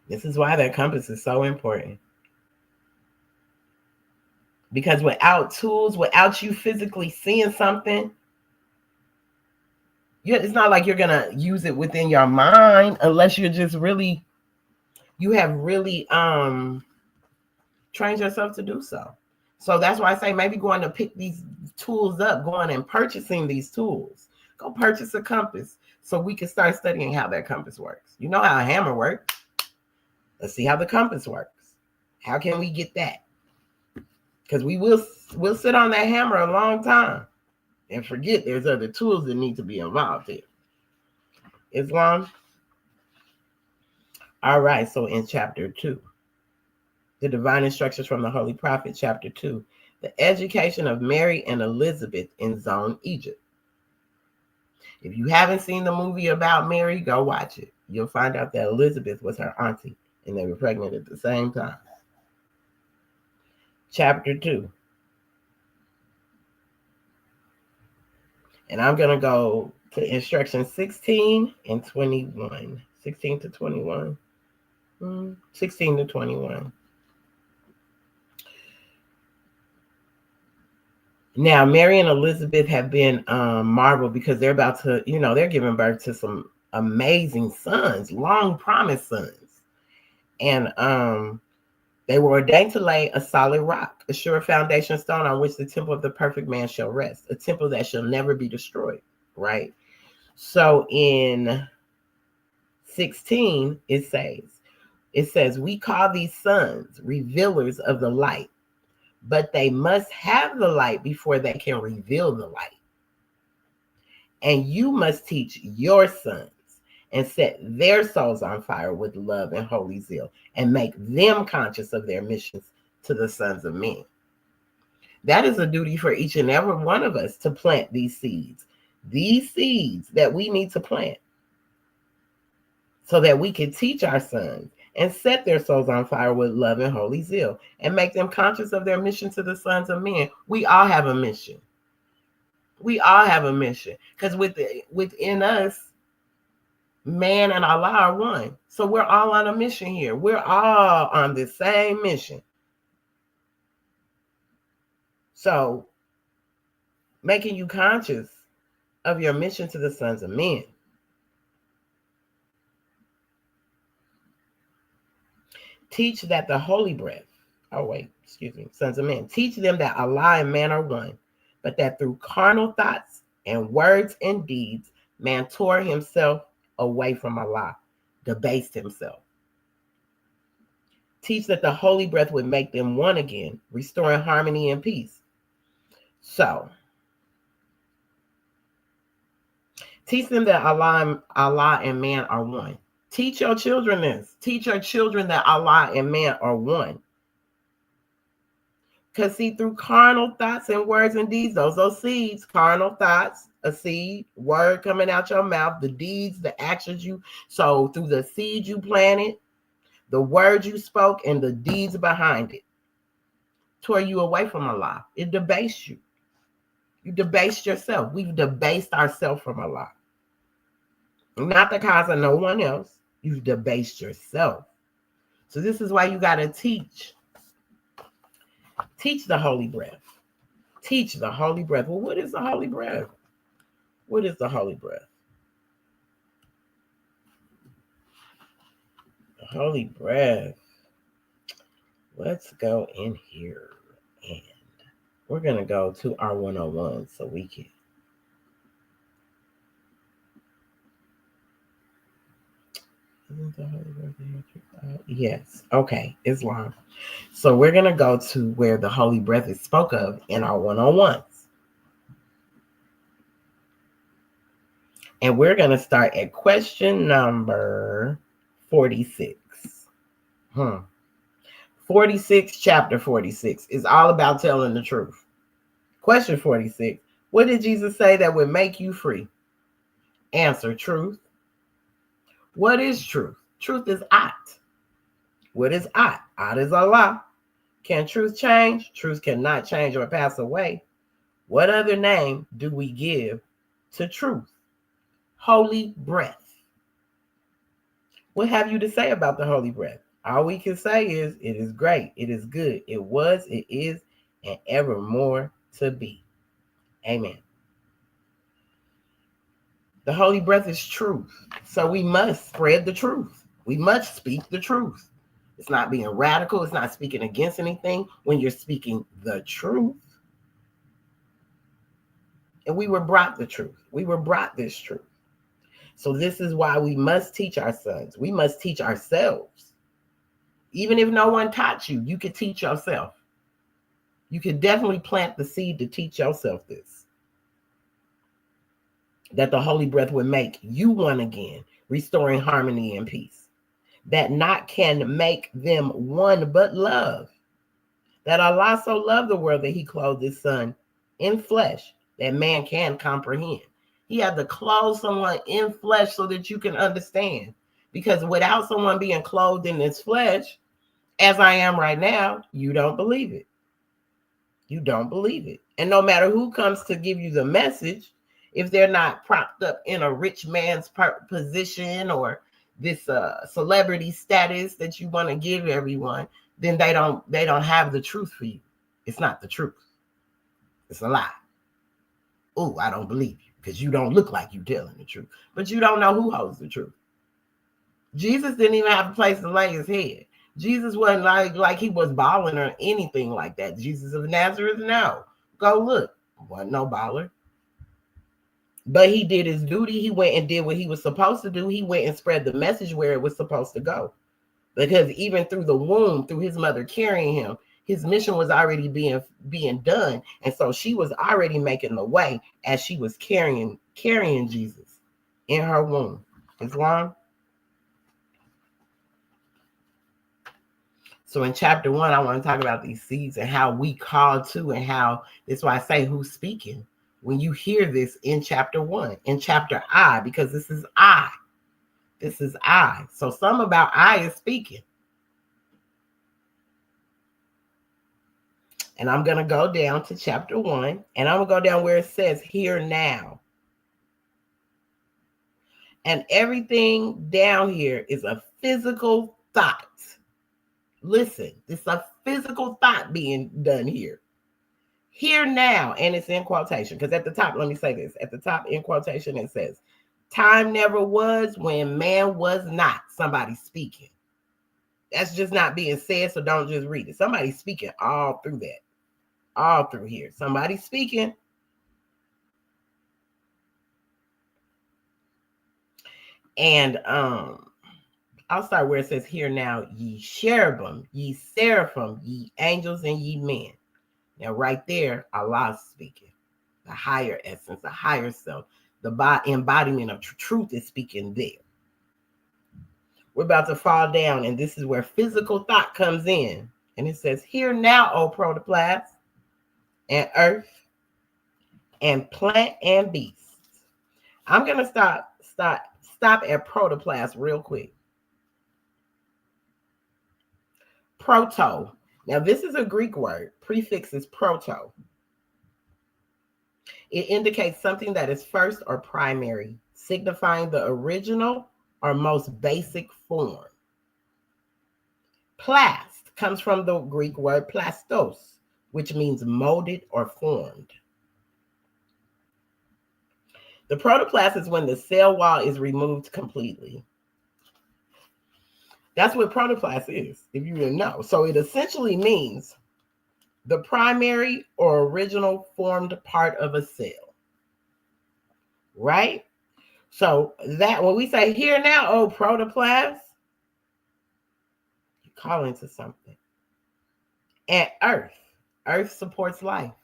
This is why that compass is so important. Because without tools, without you physically seeing something, it's not like you're going to use it within your mind unless you're just really, you have really trained yourself to do so. So that's why I say maybe going to pick these tools up, going and purchasing these tools. Go purchase a compass. so we can start studying how that compass works. You know how a hammer works. Let's see how the compass works. How can we get that? Because we'll sit on that hammer a long time and forget there's other tools that need to be involved here. Islam. All right, so in chapter 2, the divine instructions from the Holy Prophet, chapter 2, the education of Mary and Elizabeth in Zone, Egypt. If you haven't seen the movie about Mary, go watch it. You'll find out that Elizabeth was her auntie and they were pregnant at the same time. Chapter 2. And I'm going to go to instructions 16 and 21. 16 to 21. 16 to 21. Now, Mary and Elizabeth have been marveled because they're about to, they're giving birth to some amazing sons, long promised sons. And they were ordained to lay a solid rock, a sure foundation stone on which the temple of the perfect man shall rest, a temple that shall never be destroyed, right? So in 16, it says, we call these sons revealers of the light, but they must have the light before they can reveal the light. And you must teach your sons and set their souls on fire with love and holy zeal and make them conscious of their missions to the sons of men. That is a duty for each and every one of us to plant these seeds that we need to plant so that we can teach our sons and set their souls on fire with love and holy zeal and make them conscious of their mission to the sons of men. We all have a mission. We all have a mission because within us, man and Allah are one. So we're all on a mission here. We're all on the same mission. So making you conscious of your mission to the sons of men. Teach that the holy breath, sons of men. Teach them that Allah and man are one, but that through carnal thoughts and words and deeds, man tore himself away from Allah, debased himself. Teach that the holy breath would make them one again, restoring harmony and peace. So, teach them that Allah and man are one. Teach your children this. Teach your children that Allah and man are one. Because see, through carnal thoughts and words and deeds, those seeds, carnal thoughts, a seed, word coming out your mouth, the deeds, the actions so through the seed you planted, the words you spoke, and the deeds behind it, tore you away from Allah. It debased you. You debased yourself. We've debased ourselves from Allah. Not the cause of no one else. You've debased yourself. So this is why you got to teach. Teach the holy breath. Teach the holy breath. Well, what is the holy breath? What is the holy breath? The holy breath. Let's go in here and we're going to go to our 101 so we can. Yes. Okay. Islam. So we're going to go to where the holy breath is spoke of in our 101s. And we're going to start at question number 46. 46, chapter 46 is all about telling the truth. Question 46. What did Jesus say that would make you free? Answer: truth. What is truth? Truth is At. What is At? At is Allah. Can truth change? Truth cannot change or pass away. What other name do we give to truth? Holy breath. What have you to say about the holy breath? All we can say is it is great, it is good, it was, it is, and evermore to be. Amen. The holy breath is truth. So we must spread the truth. We must speak the truth. It's not being radical. It's not speaking against anything when you're speaking the truth. And we were brought the truth. We were brought this truth. So this is why we must teach our sons. We must teach ourselves. Even if no one taught you, you could teach yourself. You could definitely plant the seed to teach yourself this. That the holy breath would make you one again, restoring harmony and peace. That not can make them one but love. That Allah so loved the world that he clothed his son in flesh that man can comprehend. He had to clothe someone in flesh so that you can understand. Because without someone being clothed in this flesh, as I am right now, you don't believe it. You don't believe it. And no matter who comes to give you the message, if they're not propped up in a rich man's position or this celebrity status that you want to give everyone, then they don't have the truth for you. It's not the truth. It's a lie. Oh, I don't believe you because you don't look like you telling the truth. But you don't know who holds the truth. Jesus didn't even have a place to lay his head. Jesus wasn't like he was balling or anything like that. Jesus of Nazareth, no. Go look. Wasn't no baller. But he did his duty. He went and did what he was supposed to do. He went and spread the message where it was supposed to go. Because even through the womb, through his mother carrying him, his mission was already being done. And so she was already making the way as she was carrying Jesus in her womb. Islam. So in chapter 1, I want to talk about these seeds and how we call to, and how, that's why I say who's speaking. When you hear this in chapter 1, in chapter I, because this is I. This is I. So some about I is speaking. And I'm going to go down to chapter 1, and I'm going to go down where it says here now. And everything down here is a physical thought. Listen, it's a physical thought being done here. Here now, and it's in quotation, because at the top, let me say this. At the top in quotation, it says, time never was when man was not. Somebody speaking. That's just not being said, so don't just read it. Somebody's speaking all through that. All through here. Somebody's speaking. And I'll start where it says here now, ye cherubim, ye seraphim, ye angels, and ye men. Now right there, Allah's speaking. The higher essence, the higher self, the embodiment of truth is speaking there. We're about to fall down, and this is where physical thought comes in. And it says, hear now, O protoplasm, and earth, and plant and beast. I'm going to stop at protoplasm real quick. Proto. Now, this is a Greek word. Prefix is proto. It indicates something that is first or primary, signifying the original or most basic form. Plast comes from the Greek word plastos, which means molded or formed. The protoplast is when the cell wall is removed completely. That's what protoplast is, if you didn't know. So it essentially means the primary or original formed part of a cell. Right? So that when we say here now, oh, protoplasm, you're calling to something. And earth supports life.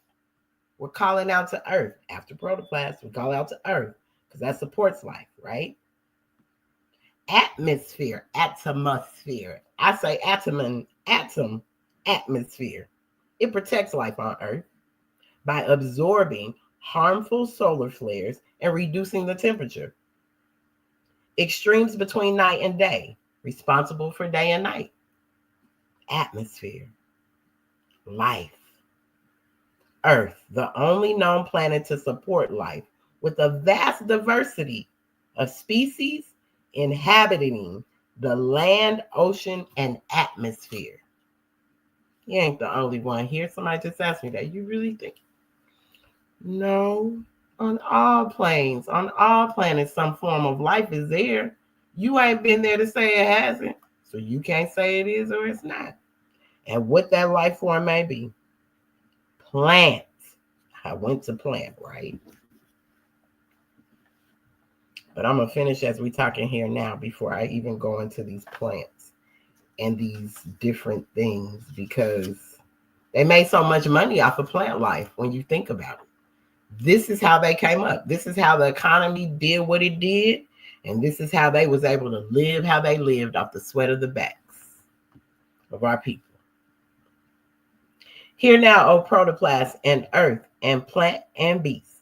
We're calling out to earth. After protoplasm, we call out to earth because that supports life, right? Atmosphere. I say atom, atmosphere. It protects life on earth by absorbing harmful solar flares and reducing the temperature. Extremes between night and day, responsible for day and night. Atmosphere. Life. Earth, the only known planet to support life, with a vast diversity of species inhabiting the land, ocean, and atmosphere. You ain't the only one here. Somebody just asked me that. You really think? No. On all planes, on all planets, some form of life is there. You ain't been there to say it hasn't. So you can't say it is or it's not. And what that life form may be. Plants. I went to plant, right? But I'm going to finish as we talking here now before I even go into these plants and these different things, because they made so much money off of plant life when you think about it. This is how they came up. This is how the economy did what it did. And this is how they was able to live how they lived off the sweat of the backs of our people. Hear now, O protoplasm and earth and plant and beast.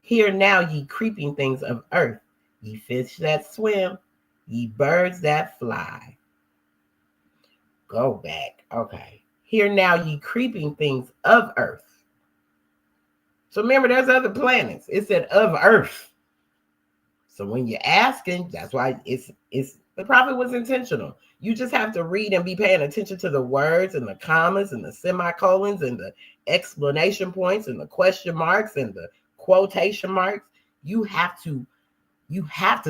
Hear now, ye creeping things of earth, ye fish that swim, ye birds that fly. Go back. Okay. Hear now, ye creeping things of earth. So remember, there's other planets. It said of earth. So when you're asking, that's why it's the prophet was intentional. You just have to read and be paying attention to the words and the commas and the semicolons and the explanation points and the question marks and the quotation marks. You have to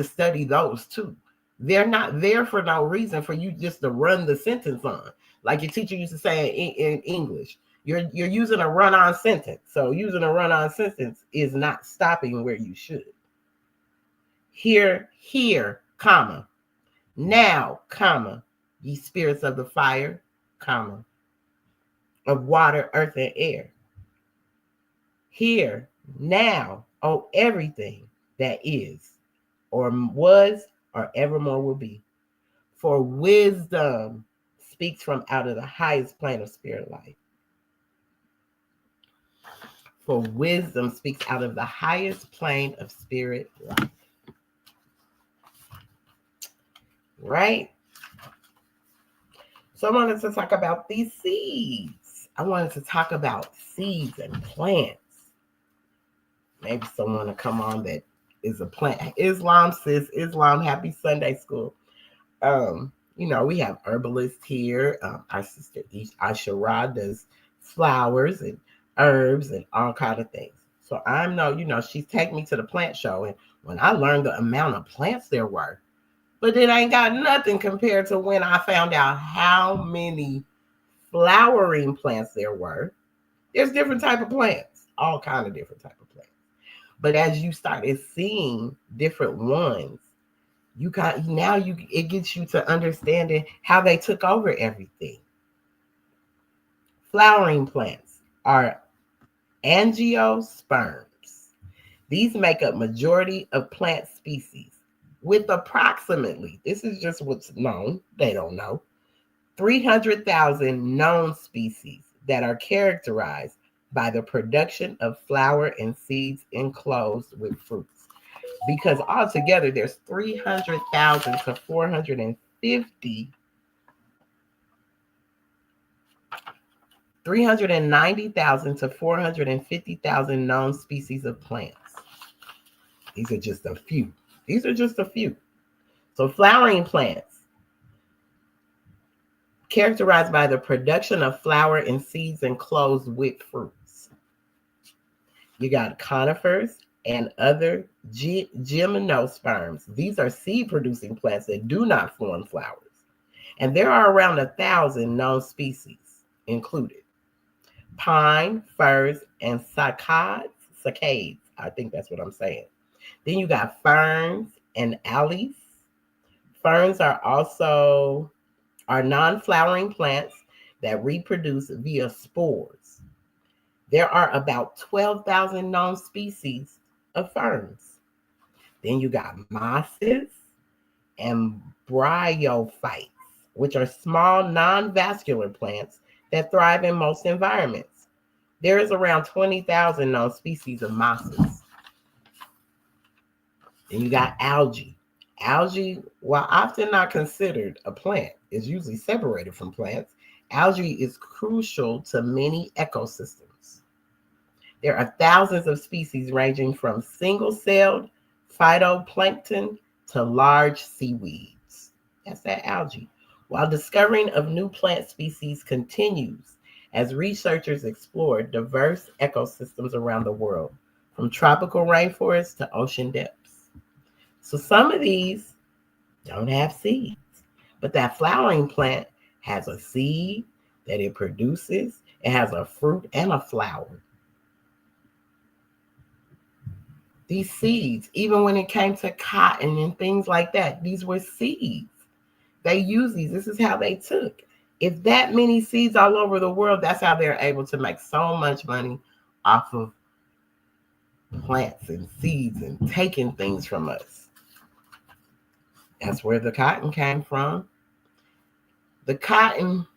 study those too. They're not there for no reason for you just to run the sentence on. Like your teacher used to say in English, you're using a run-on sentence. So using a run-on sentence is not stopping where you should. Here, comma, now, comma, ye spirits of the fire, comma, of water, earth, and air. Here, now, oh, everything that is, or was, or evermore will be. For wisdom speaks from out of the highest plane of spirit life. For wisdom speaks out of the highest plane of spirit life. Right? So I wanted to talk about these seeds. I wanted to talk about seeds and plants. Maybe someone to come on that is a plant. Islam, sis. Islam, happy Sunday school. We have herbalists here. Our sister Aisha does flowers and herbs and all kind of things. So I know, she's taking me to the plant show. And when I learned the amount of plants there were, but it ain't got nothing compared to when I found out how many flowering plants there were. There's different type of plants, all kind of different type of plants. But as you started seeing different ones, it gets you to understanding how they took over everything. Flowering plants are angiosperms. These make up majority of plant species, with approximately, this is just what's known, they don't know, 300,000 known species that are characterized by the production of flower and seeds enclosed with fruits. Because altogether there's 300,000 to 450, 390,000 to 450,000 known species of plants. These are just a few. So flowering plants, characterized by the production of flower and seeds enclosed with fruits. You got conifers and other gymnosperms. These are seed-producing plants that do not form flowers. And there are around 1,000 known species included. Pine, firs, and cycads, I think that's what I'm saying. Then you got ferns and alleys. Ferns are non-flowering plants that reproduce via spores. There are about 12,000 known species of ferns. Then you got mosses and bryophytes, which are small non-vascular plants that thrive in most environments. There is around 20,000 known species of mosses. Then you got algae. Algae, while often not considered a plant, is usually separated from plants. Algae is crucial to many ecosystems. There are thousands of species ranging from single-celled phytoplankton to large seaweeds. That's that algae. While discovering of new plant species continues as researchers explore diverse ecosystems around the world, from tropical rainforests to ocean depths. So some of these don't have seeds, but that flowering plant has a seed that it produces. It has a fruit and a flower. These seeds, even when it came to cotton and things like that, these were seeds. They use these. This is how they took. If that many seeds all over the world, that's how they're able to make so much money off of plants and seeds and taking things from us. That's where the cotton came from. The cotton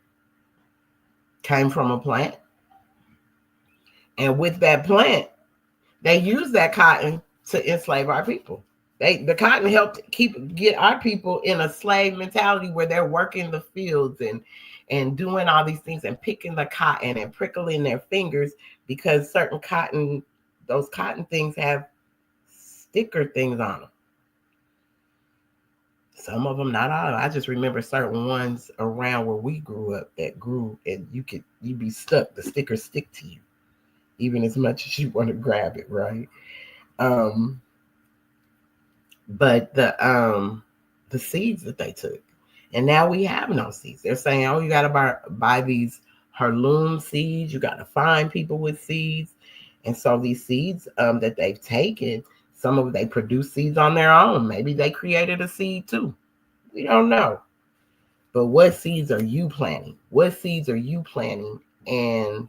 came from a plant. And with that plant, they used that cotton to enslave our people. The cotton helped get our people in a slave mentality where they're working the fields and doing all these things and picking the cotton and prickling their fingers because certain cotton, those cotton things have sticker things on them. Some of them, not all of them. I just remember certain ones around where we grew up that grew, and you'd be stuck. The stickers stick to you, even as much as you want to grab it, right? But the seeds that they took, and now we have no seeds. They're saying, oh, you got to buy these heirloom seeds. You got to find people with seeds, and so these seeds that they've taken, some of them, they produce seeds on their own. Maybe they created a seed too. We don't know. But what seeds are you planting? What seeds are you planting? And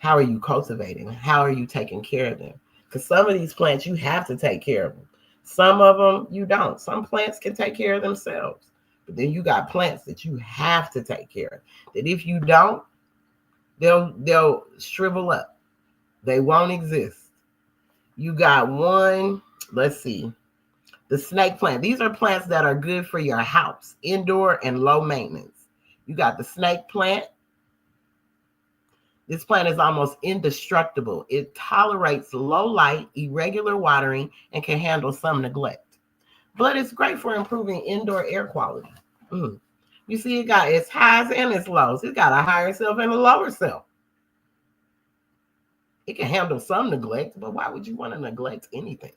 how are you cultivating? How are you taking care of them? Because some of these plants, you have to take care of them. Some of them, you don't. Some plants can take care of themselves. But then you got plants that you have to take care of. That if you don't, they'll shrivel up. They won't exist. You got one, let's see, the snake plant. These are plants that are good for your house, indoor and low maintenance. You got the snake plant. This plant is almost indestructible. It tolerates low light, irregular watering, and can handle some neglect. But it's great for improving indoor air quality. You see, it got its highs and its lows. It's got a higher self and a lower self. It can handle some neglect, but why would you want to neglect anything?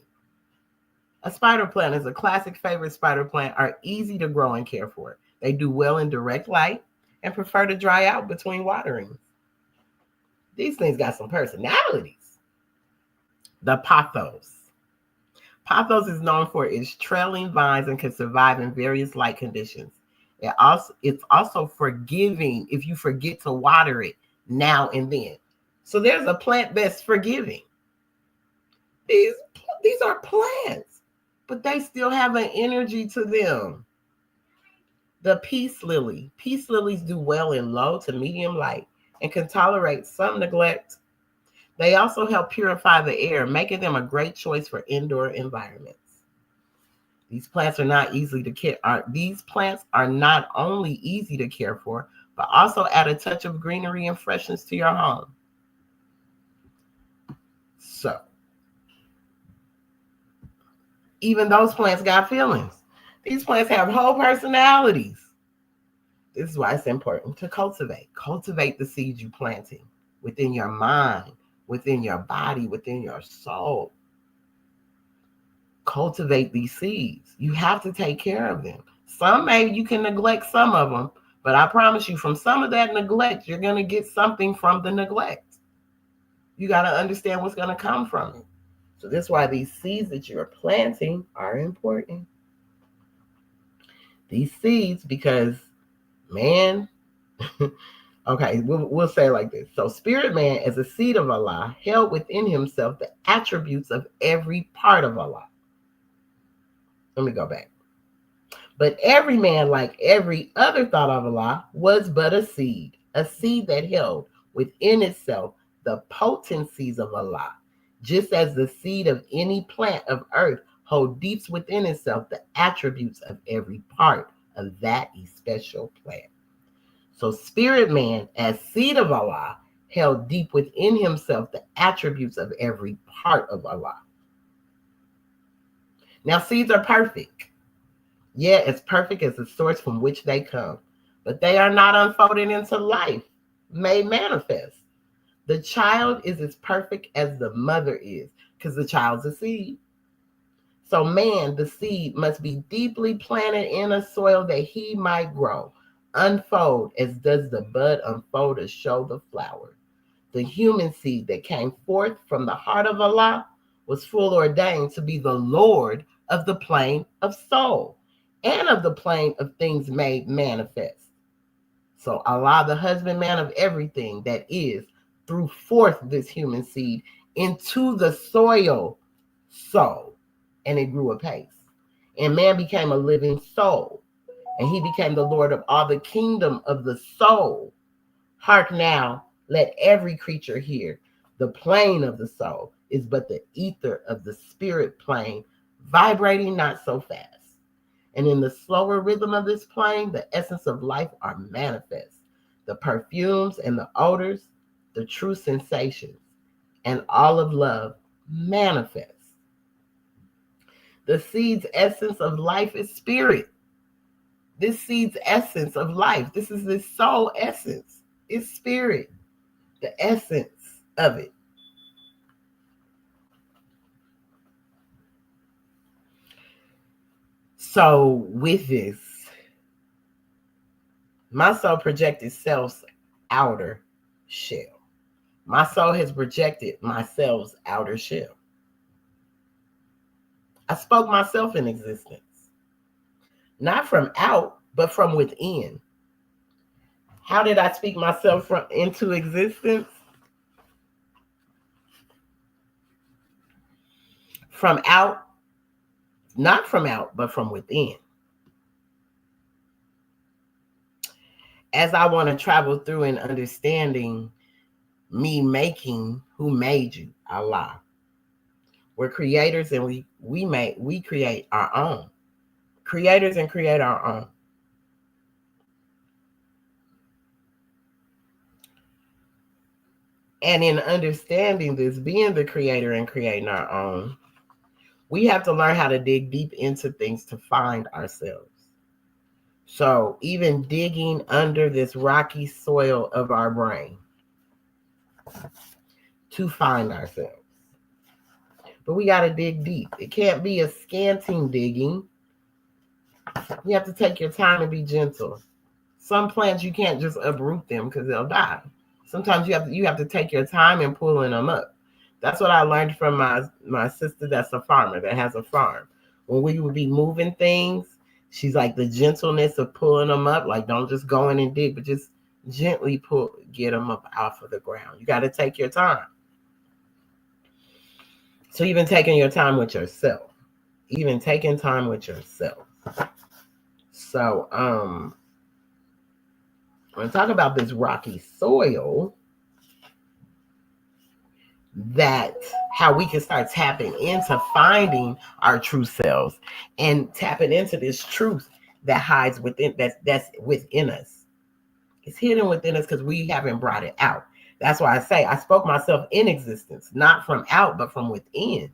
A spider plant is a classic favorite. Spider plant are easy to grow and care for. They do well in direct light and prefer to dry out between waterings. These things got some personalities. The pothos. Pothos is known for its trailing vines and can survive in various light conditions. It's also forgiving if you forget to water it now and then. So there's a plant that's forgiving. These are plants, but they still have an energy to them. The peace lily. Peace lilies do well in low to medium light and can tolerate some neglect. They also help purify the air, making them a great choice for indoor environments. These plants are not easy to care. These plants are not only easy to care for, but also add a touch of greenery and freshness to your home. So, even those plants got feelings. These plants have whole personalities. This is why it's important to cultivate. Cultivate the seeds you're planting within your mind, within your body, within your soul. Cultivate these seeds. You have to take care of them. Some maybe you can neglect some of them, but I promise you, from some of that neglect, you're going to get something from the neglect. You got to understand what's going to come from it. So that's why these seeds that you're planting are important. These seeds, because man, okay, we'll say it like this. So spirit man is a seed of Allah, held within himself the attributes of every part of Allah. Let me go back. But every man, like every other thought of Allah, was but a seed that held within itself the potencies of Allah, just as the seed of any plant of earth hold deep within itself the attributes of every part of that special plant. So spirit man, as seed of Allah, held deep within himself the attributes of every part of Allah. Now, seeds are perfect. Yeah, as perfect as the source from which they come, but they are not unfolded into life, made manifest. The child is as perfect as the mother is, because the child's a seed. So man, the seed, must be deeply planted in a soil that he might grow, unfold as does the bud unfold to show the flower. The human seed that came forth from the heart of Allah was full ordained to be the Lord of the plane of soul and of the plane of things made manifest. So Allah, the husbandman of everything that is, threw forth this human seed into the soil, and it grew apace. And man became a living soul, and he became the Lord of all the kingdom of the soul. Hark now, let every creature hear. The plane of the soul is but the ether of the spirit plane, vibrating not so fast. And in the slower rhythm of this plane, the essence of life are manifest. The perfumes and the odors, the true sensations, and all of love manifest. The seed's essence of life is spirit. This seed's essence of life, this is the soul essence, is spirit, the essence of it. So with this, my soul projected self's outer shell. My soul has projected myself's outer shell. I spoke myself in existence, not from out, but from within. How did I speak myself into existence? From out, not from out, but from within. As I want to travel through and understanding me making who made you, Allah. We're creators, and we create our own. Creators and create our own. And in understanding this, being the creator and creating our own, we have to learn how to dig deep into things to find ourselves. So even digging under this rocky soil of our brain to find ourselves. But we got to dig deep. It can't be a scanting digging. You have to take your time and be gentle. Some plants you can't just uproot them because they'll die. Sometimes you have to take your time in pulling them up. That's what I learned from my sister that's a farmer, that has a farm. When we would be moving things, she's like, the gentleness of pulling them up, like don't just go in and dig, but just gently get them up off of the ground. You got to take your time. So even taking your time with yourself, even taking time with yourself. So when I talk about this rocky soil, that how we can start tapping into finding our true selves and tapping into this truth that hides within, that's within us. It's hidden within us because we haven't brought it out. That's why I say I spoke myself in existence, not from out, but from within.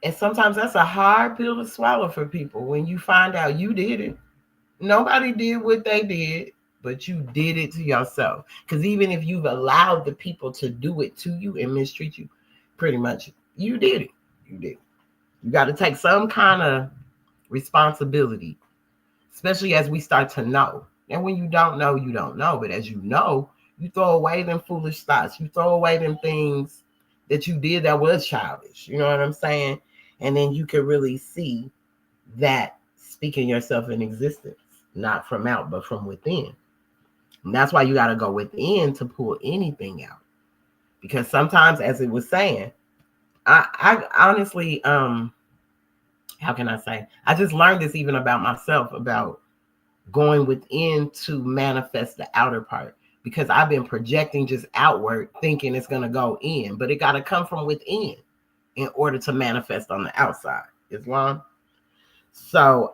And sometimes that's a hard pill to swallow for people when you find out you did it. Nobody did what they did, but you did it to yourself. Because even if you've allowed the people to do it to you and mistreat you, pretty much you did it. You did. You got to take some kind of responsibility, especially as we start to know. And when you don't know, you don't know. But as you know, you throw away them foolish thoughts. You throw away them things that you did that was childish. You know what I'm saying? And then you can really see that speaking yourself in existence, not from out, but from within. And that's why you got to go within to pull anything out. Because sometimes, as it was saying, I honestly, how can I say? I just learned this even about myself, about going within to manifest the outer part. Because I've been projecting just outward, thinking it's going to go in, but it got to come from within in order to manifest on the outside. Islam. So,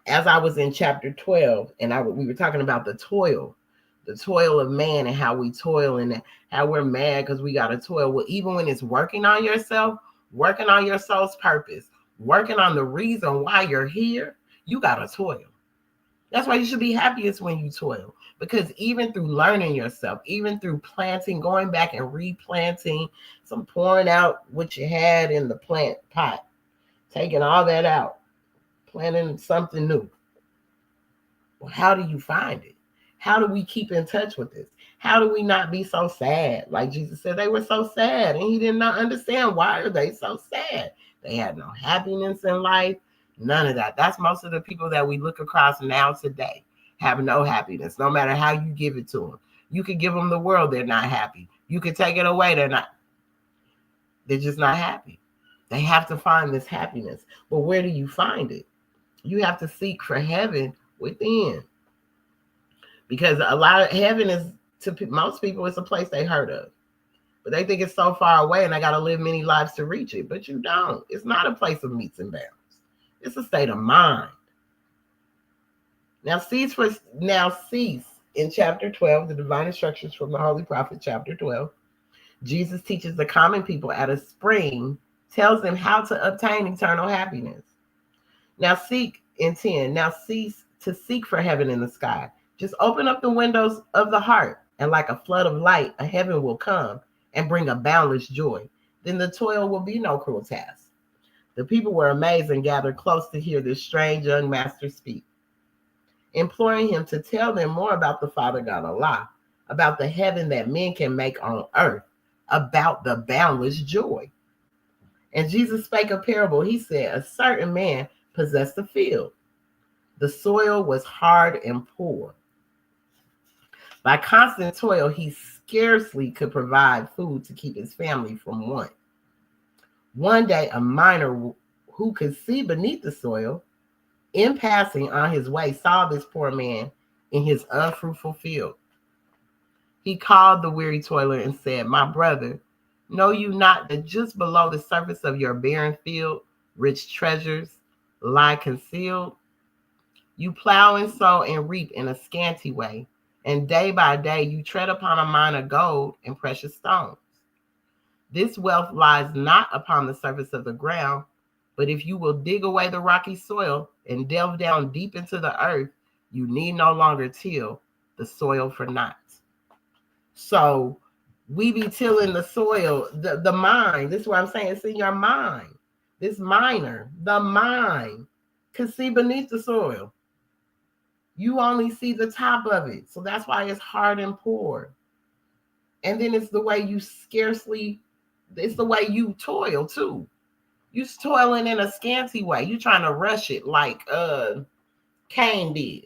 as I was in chapter 12, and we were talking about the toil of man, and how we toil and how we're mad because we got to toil. Well, even when it's working on yourself, working on your soul's purpose, working on the reason why you're here, you got to toil. That's why you should be happiest when you toil. Because even through learning yourself, even through planting, going back and replanting, some pouring out what you had in the plant pot, taking all that out, planting something new. Well, how do you find it? How do we keep in touch with this? How do we not be so sad? Like Jesus said, they were so sad, and he did not understand why are they so sad. They had no happiness in life, none of that. That's most of the people that we look across now today have no happiness, no matter how you give it to them. You could give them the world, they're not happy. You could take it away, they're just not happy. They have to find this happiness. But where do you find it? You have to seek for heaven within. Because a lot of heaven is, to most people, it's a place they heard of. But they think it's so far away and I got to live many lives to reach it. But you don't. It's not a place of meets and bounds. It's a state of mind. Now cease in chapter 12, the divine instructions from the Holy Prophet, chapter 12. Jesus teaches the common people at a spring, tells them how to obtain eternal happiness. Now seek in 10. Now cease to seek for heaven in the sky. Just open up the windows of the heart, and like a flood of light, a heaven will come and bring a boundless joy. Then the toil will be no cruel task. The people were amazed and gathered close to hear this strange young master speak, imploring him to tell them more about the Father God Allah, about the heaven that men can make on earth, about the boundless joy. And Jesus spake a parable. He said, a certain man possessed a field. The soil was hard and poor. By constant toil, he scarcely could provide food to keep his family from want. One day, a miner who could see beneath the soil, in passing on his way, saw this poor man in his unfruitful field. He called the weary toiler and said, my brother, know you not that just below the surface of your barren field, rich treasures lie concealed? You plow and sow and reap in a scanty way, and day by day you tread upon a mine of gold and precious stones. This wealth lies not upon the surface of the ground, but if you will dig away the rocky soil and delve down deep into the earth, you need no longer till the soil for naught. So we be tilling the soil, the mind. This is what I'm saying. It's in your mind. This miner, the mind, can see beneath the soil. You only see the top of it. So that's why it's hard and poor. And then it's the way it's the way you toil too. You toiling in a scanty way. You trying to rush it like Cain did.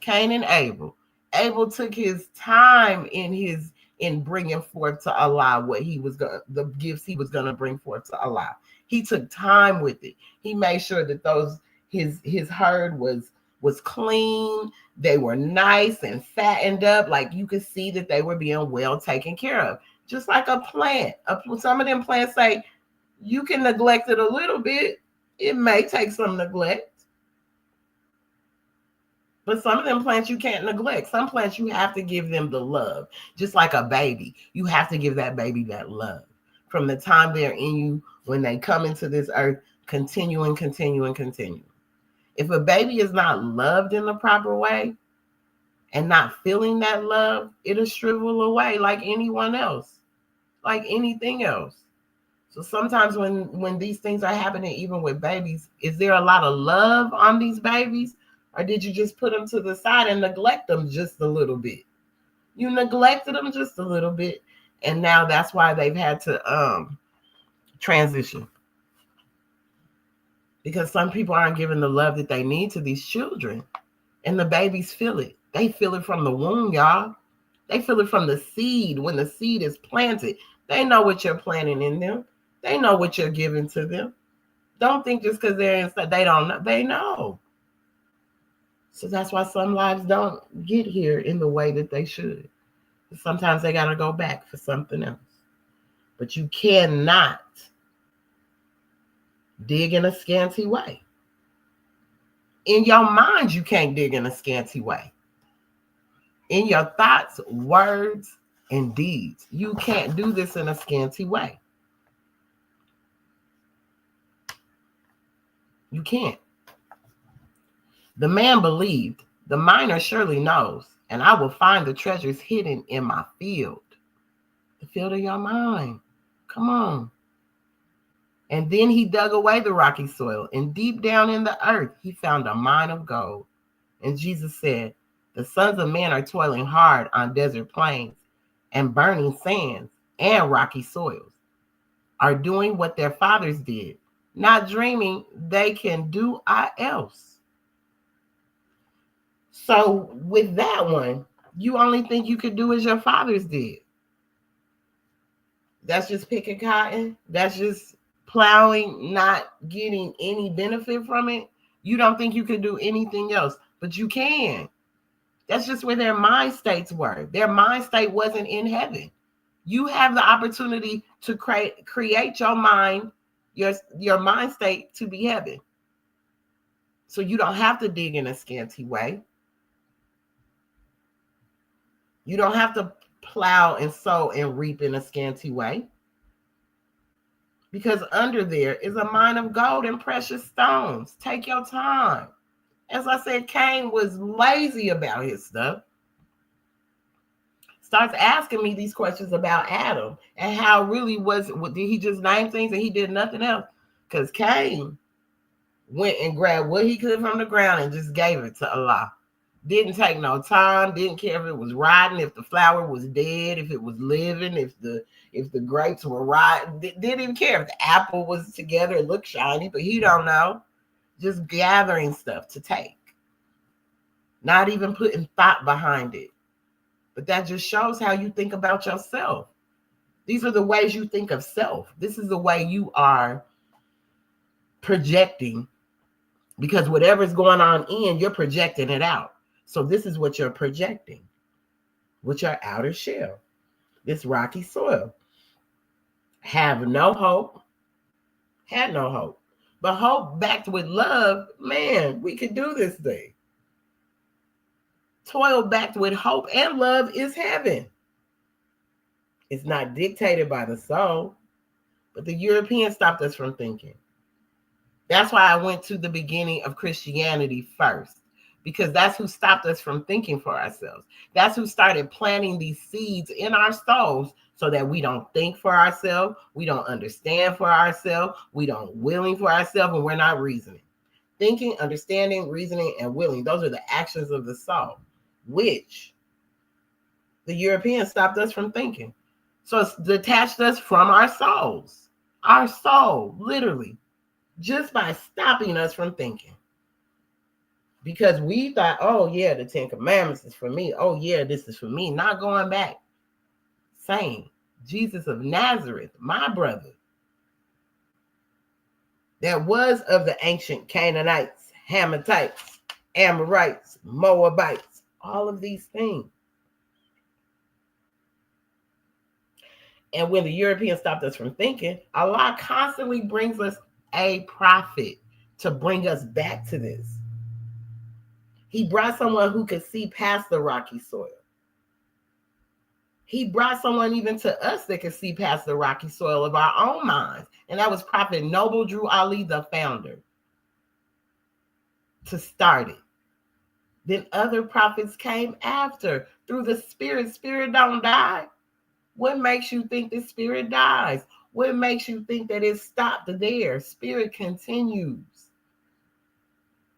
Cain and Abel. Abel took his time in bringing forth to Allah the gifts he was gonna bring forth to Allah. He took time with it. He made sure that his herd was clean. They were nice and fattened up. Like you could see that they were being well taken care of. Just like a plant. Some of them plants say you can neglect it a little bit. It may take some neglect. But some of them plants you can't neglect. Some plants you have to give them the love. Just like a baby. You have to give that baby that love. From the time they're in you, when they come into this earth, continue and continue and continue. If a baby is not loved in the proper way and not feeling that love, it'll shrivel away like anyone else, like anything else. So sometimes when these things are happening, even with babies, is there a lot of love on these babies? Or did you just put them to the side and neglect them just a little bit? You neglected them just a little bit. And now that's why they've had to transition. Because some people aren't giving the love that they need to these children. And the babies feel it. They feel it from the womb, y'all. They feel it from the seed. When the seed is planted, they know what you're planting in them. They know what you're giving to them. Don't think just because they're inside, they don't know. They know. So that's why some lives don't get here in the way that they should. Sometimes they got to go back for something else. But you cannot dig in a scanty way. In your mind, you can't dig in a scanty way. In your thoughts, words, and deeds, you can't do this in a scanty way. You can't. The man believed, the miner surely knows, and I will find the treasures hidden in my field. The field of your mind. Come on. And then he dug away the rocky soil, and deep down in the earth, he found a mine of gold. And Jesus said, the sons of men are toiling hard on desert plains and burning sands and rocky soils, are doing what their fathers did, not dreaming they can do aught else. So with that one, you only think you could do as your fathers did. That's just picking cotton. That's just plowing, not getting any benefit from it. You don't think you could do anything else, but you can. That's just where their mind states were. Their mind state wasn't in heaven. You have the opportunity to create your mind, your mind state to be heaven. So you don't have to dig in a scanty way. You don't have to plow and sow and reap in a scanty way. Because under there is a mine of gold and precious stones. Take your time. As I said, Cain was lazy about his stuff. Starts asking me these questions about Adam and how really did he just name things and he did nothing else? Because Cain went and grabbed what he could from the ground and just gave it to Allah. Didn't take no time, didn't care if it was rotten, if the flower was dead, if it was living, if the grapes were rotten. Didn't even care if the apple was together, it looked shiny, but he don't know. Just gathering stuff to take. Not even putting thought behind it. But that just shows how you think about yourself. These are the ways you think of self. This is the way you are projecting, because whatever's going on in, you're projecting it out. So this is what you're projecting with your outer shell, this rocky soil. Have no hope, had no hope. But hope backed with love, man, we could do this thing. Toil backed with hope and love is heaven. It's not dictated by the soul, but the Europeans stopped us from thinking. That's why I went to the beginning of Christianity first, because that's who stopped us from thinking for ourselves. That's who started planting these seeds in our souls so that we don't think for ourselves, we don't understand for ourselves, we don't willing for ourselves, and we're not reasoning. Thinking, understanding, reasoning, and willing, those are the actions of the soul, which the Europeans stopped us from thinking. So it's detached us from our souls. Our soul, literally, just by stopping us from thinking. Because we thought, oh yeah, the 10 Commandments is for me. Oh yeah, this is for me. Not going back. Saying, Jesus of Nazareth, my brother, that was of the ancient Canaanites, Hamathites, Amorites, Moabites, all of these things. And when the Europeans stopped us from thinking, Allah constantly brings us a prophet to bring us back to this. He brought someone who could see past the rocky soil. He brought someone even to us that could see past the rocky soil of our own minds. And that was Prophet Noble Drew Ali, the founder, to start it. Then other prophets came after through the Spirit. Spirit don't die. What makes you think the Spirit dies? What makes you think that it stopped there? Spirit continues.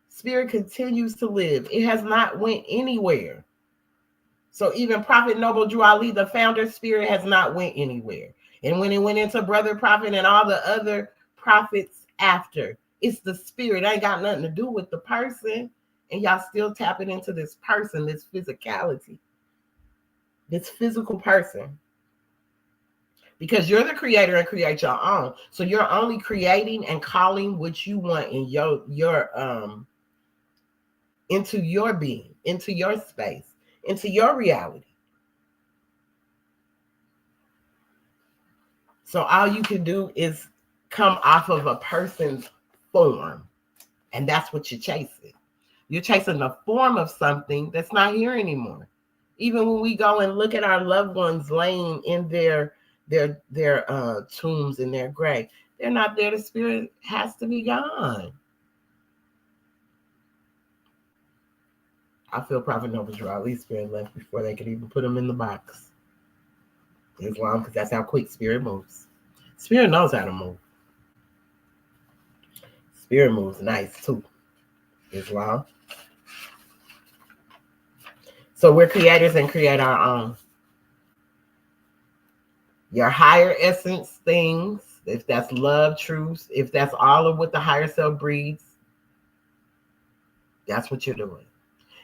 Spirit continues to live. It has not went anywhere. So even Prophet Noble Drew Ali, the founder, Spirit has not went anywhere. And when it went into Brother Prophet and all the other prophets after, it's the Spirit. It ain't got nothing to do with the person. And y'all still tapping into this person, this physicality, this physical person. Because you're the creator and create your own. So you're only creating and calling what you want in your into your being, into your space, into your reality. So all you can do is come off of a person's form. And that's what you're chasing. You're chasing the form of something that's not here anymore. Even when we go and look at our loved ones laying in their tombs in their grave, they're not there. The spirit has to be gone. I feel Prophet Noble Drew Ali's spirit left before they could even put him in the box. Islam, because that's how quick spirit moves. Spirit knows how to move. Spirit moves nice too. Islam. So we're creators and create our own. Your higher essence things, if that's love, truth, if that's all of what the higher self breeds, that's what you're doing.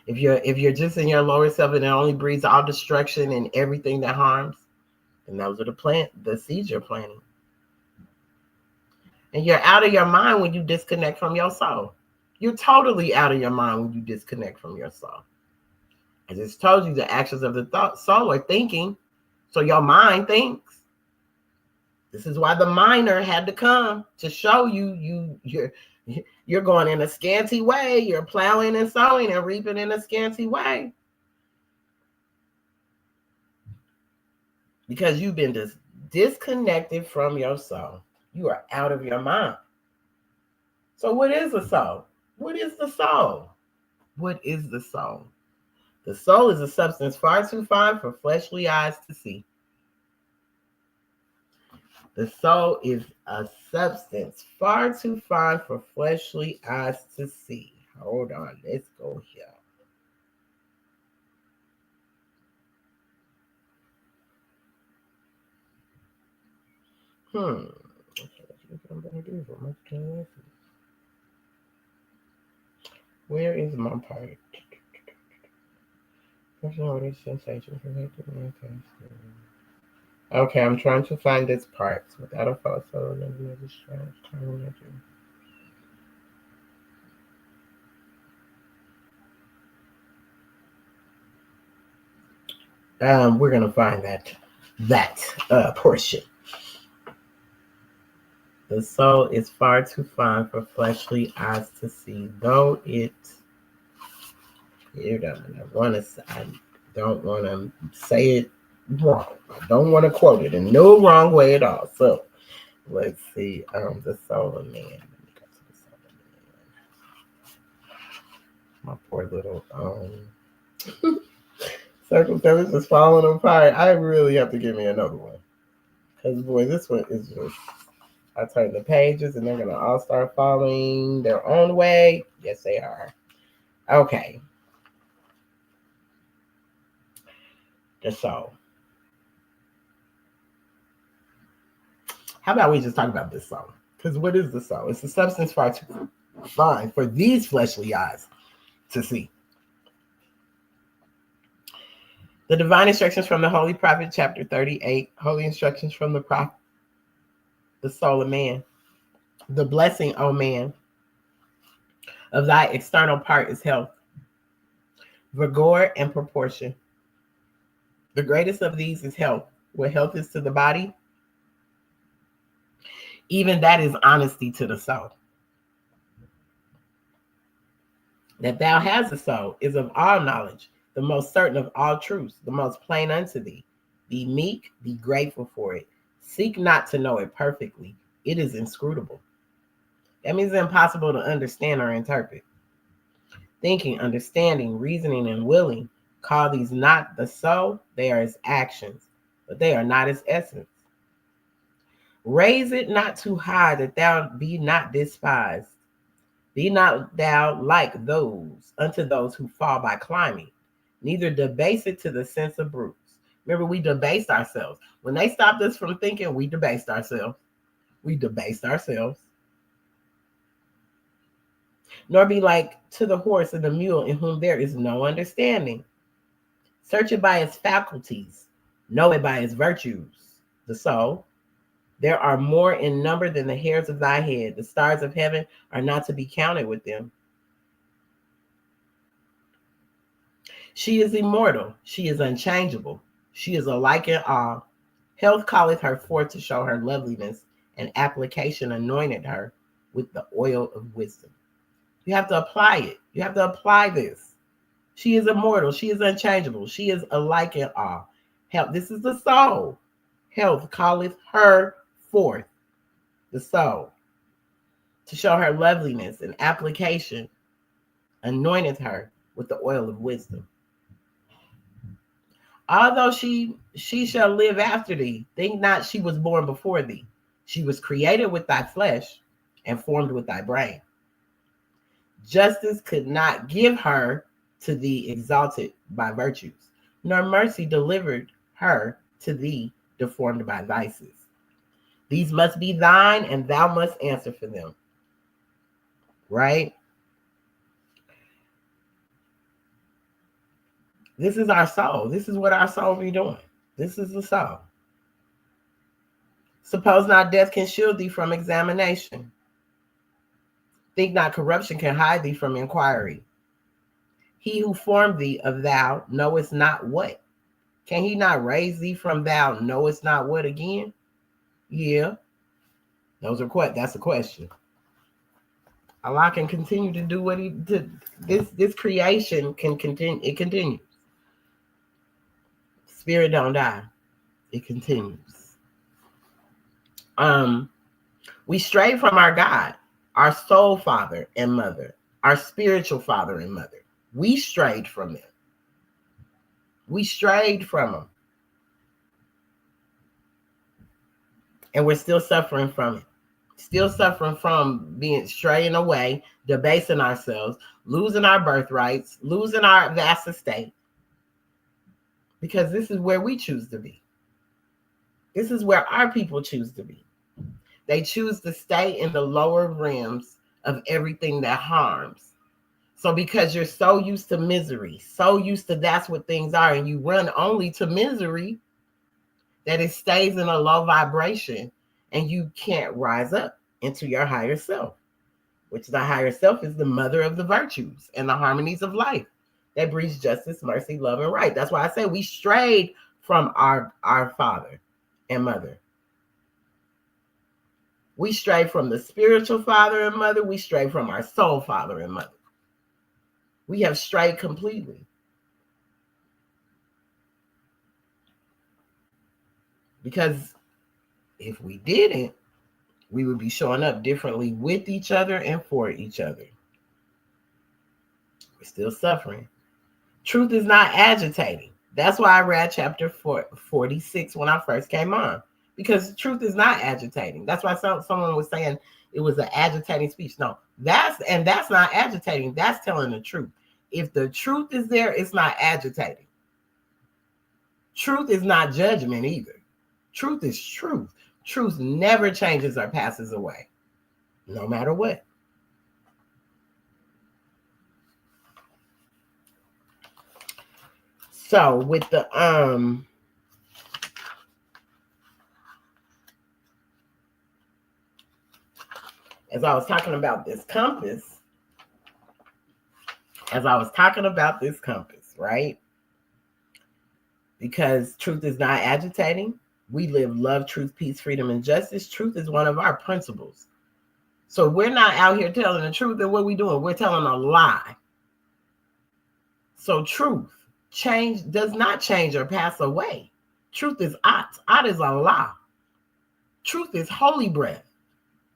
If you're just in your lower self and it only breeds all destruction and everything that harms, then those are the seeds you're planting. And you're out of your mind when you disconnect from your soul. You're totally out of your mind when you disconnect from your soul. I just told you the actions of the soul are thinking, so your mind thinks. This is why the miner had to come to show you're going in a scanty way. You're plowing and sowing and reaping in a scanty way because you've been disconnected from your soul. You are out of your mind. So what is the soul? What is the soul? What is the soul? The soul is a substance far too fine for fleshly eyes to see. The soul is a substance far too fine for fleshly eyes to see. Hold on, let's go here. Where is my part? Okay, I'm trying to find this part without a false soul. We're gonna find that portion. The soul is far too fine for fleshly eyes to see, though it. I don't want to say it wrong. I don't want to quote it in no wrong way at all. So let's see. The soul of man. Let me go to the soul of man. My poor little circumstances is falling apart. I really have to give me another one. Because boy, this one is just. I turn the pages and they're gonna all start following their own way. Yes, they are. Okay. The soul. How about we just talk about this soul? Because what is the soul? It's a substance far too fine for these fleshly eyes to see. The divine instructions from the Holy Prophet, chapter 38. Holy instructions from the prophet, the soul of man. The blessing, O man, of thy external part is health, vigor, and proportion. The greatest of these is health. What health is to the body, even that is honesty to the soul. That thou hast a soul is of all knowledge, the most certain of all truths, the most plain unto thee. Be meek, be grateful for it. Seek not to know it perfectly. It is inscrutable. That means it's impossible to understand or interpret. Thinking, understanding, reasoning, and willing, call these not the soul, they are its actions, but they are not its essence. Raise it not too high that thou be not despised. Be not thou like those unto those who fall by climbing, neither debase it to the sense of brutes. Remember, we debased ourselves. When they stopped us from thinking, we debased ourselves. We debased ourselves. Nor be like to the horse and the mule in whom there is no understanding. Search it by its faculties, know it by its virtues. The soul. There are more in number than the hairs of thy head. The stars of heaven are not to be counted with them. She is immortal. She is unchangeable. She is alike in all. Health calleth her forth to show her loveliness, and application anointed her with the oil of wisdom. You have to apply it. You have to apply this. She is immortal. She is unchangeable. She is alike in all. Health. This is the soul. Health calleth her forth, the soul, to show her loveliness, and application anointed her with the oil of wisdom. Although she shall live after thee, think not she was born before thee. She was created with thy flesh and formed with thy brain. Justice could not give her to thee exalted by virtues, nor mercy delivered her to thee deformed by vices. These must be thine, and thou must answer for them. Right? This is our soul. This is what our soul be doing. This is the soul. Suppose not death can shield thee from examination. Think not corruption can hide thee from inquiry. He who formed thee of thou knowest not what. Can he not raise thee from thou knowest not what again? Yeah. That's a question. Allah can continue to do what he did. This creation can continue. It continues. Spirit don't die. It continues. We stray from our God, our soul father and mother, our spiritual father and mother. We strayed from them. We strayed from them. And we're still suffering from it. Still suffering from being straying away, debasing ourselves, losing our birthrights, losing our vast estate. Because this is where we choose to be. This is where our people choose to be. They choose to stay in the lower rims of everything that harms. So because you're so used to misery, so used to that's what things are, and you run only to misery, that it stays in a low vibration and you can't rise up into your higher self, which the higher self is the mother of the virtues and the harmonies of life that breeds justice, mercy, love, and right. That's why I say we strayed from our father and mother. We stray from the spiritual father and mother. We stray from our soul father and mother. We have strayed completely. Because if we didn't, we would be showing up differently with each other and for each other. We're still suffering. Truth is not agitating. That's why I read chapter 46 when I first came on. Because truth is not agitating. That's why someone was saying it was an agitating speech. No, that's not agitating. That's telling the truth. If the truth is there, it's not agitating. Truth is not judgment either. Truth is truth. Truth never changes or passes away, no matter what. So with the as I was talking about this compass, right? Because truth is not agitating. We live love, truth, peace, freedom, and justice. Truth is one of our principles. So we're not out here telling the truth, and what are we doing? We're telling a lie. So truth does not change or pass away. Truth is At. At is Allah. Truth is holy breath.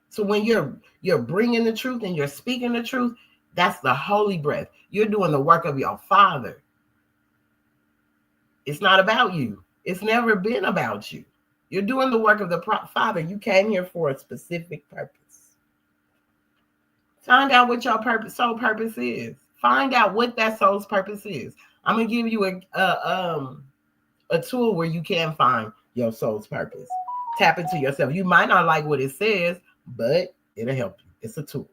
So when you're bringing the truth and you're speaking the truth, that's the holy breath. You're doing the work of your Father. It's not about you. It's never been about you. You're doing the work of the Father. You came here for a specific purpose. Find out what your soul purpose is. Find out what that soul's purpose is. I'm gonna give you a tool where you can find your soul's purpose. Tap into yourself. You might not like what it says, but it'll help you. It's a tool.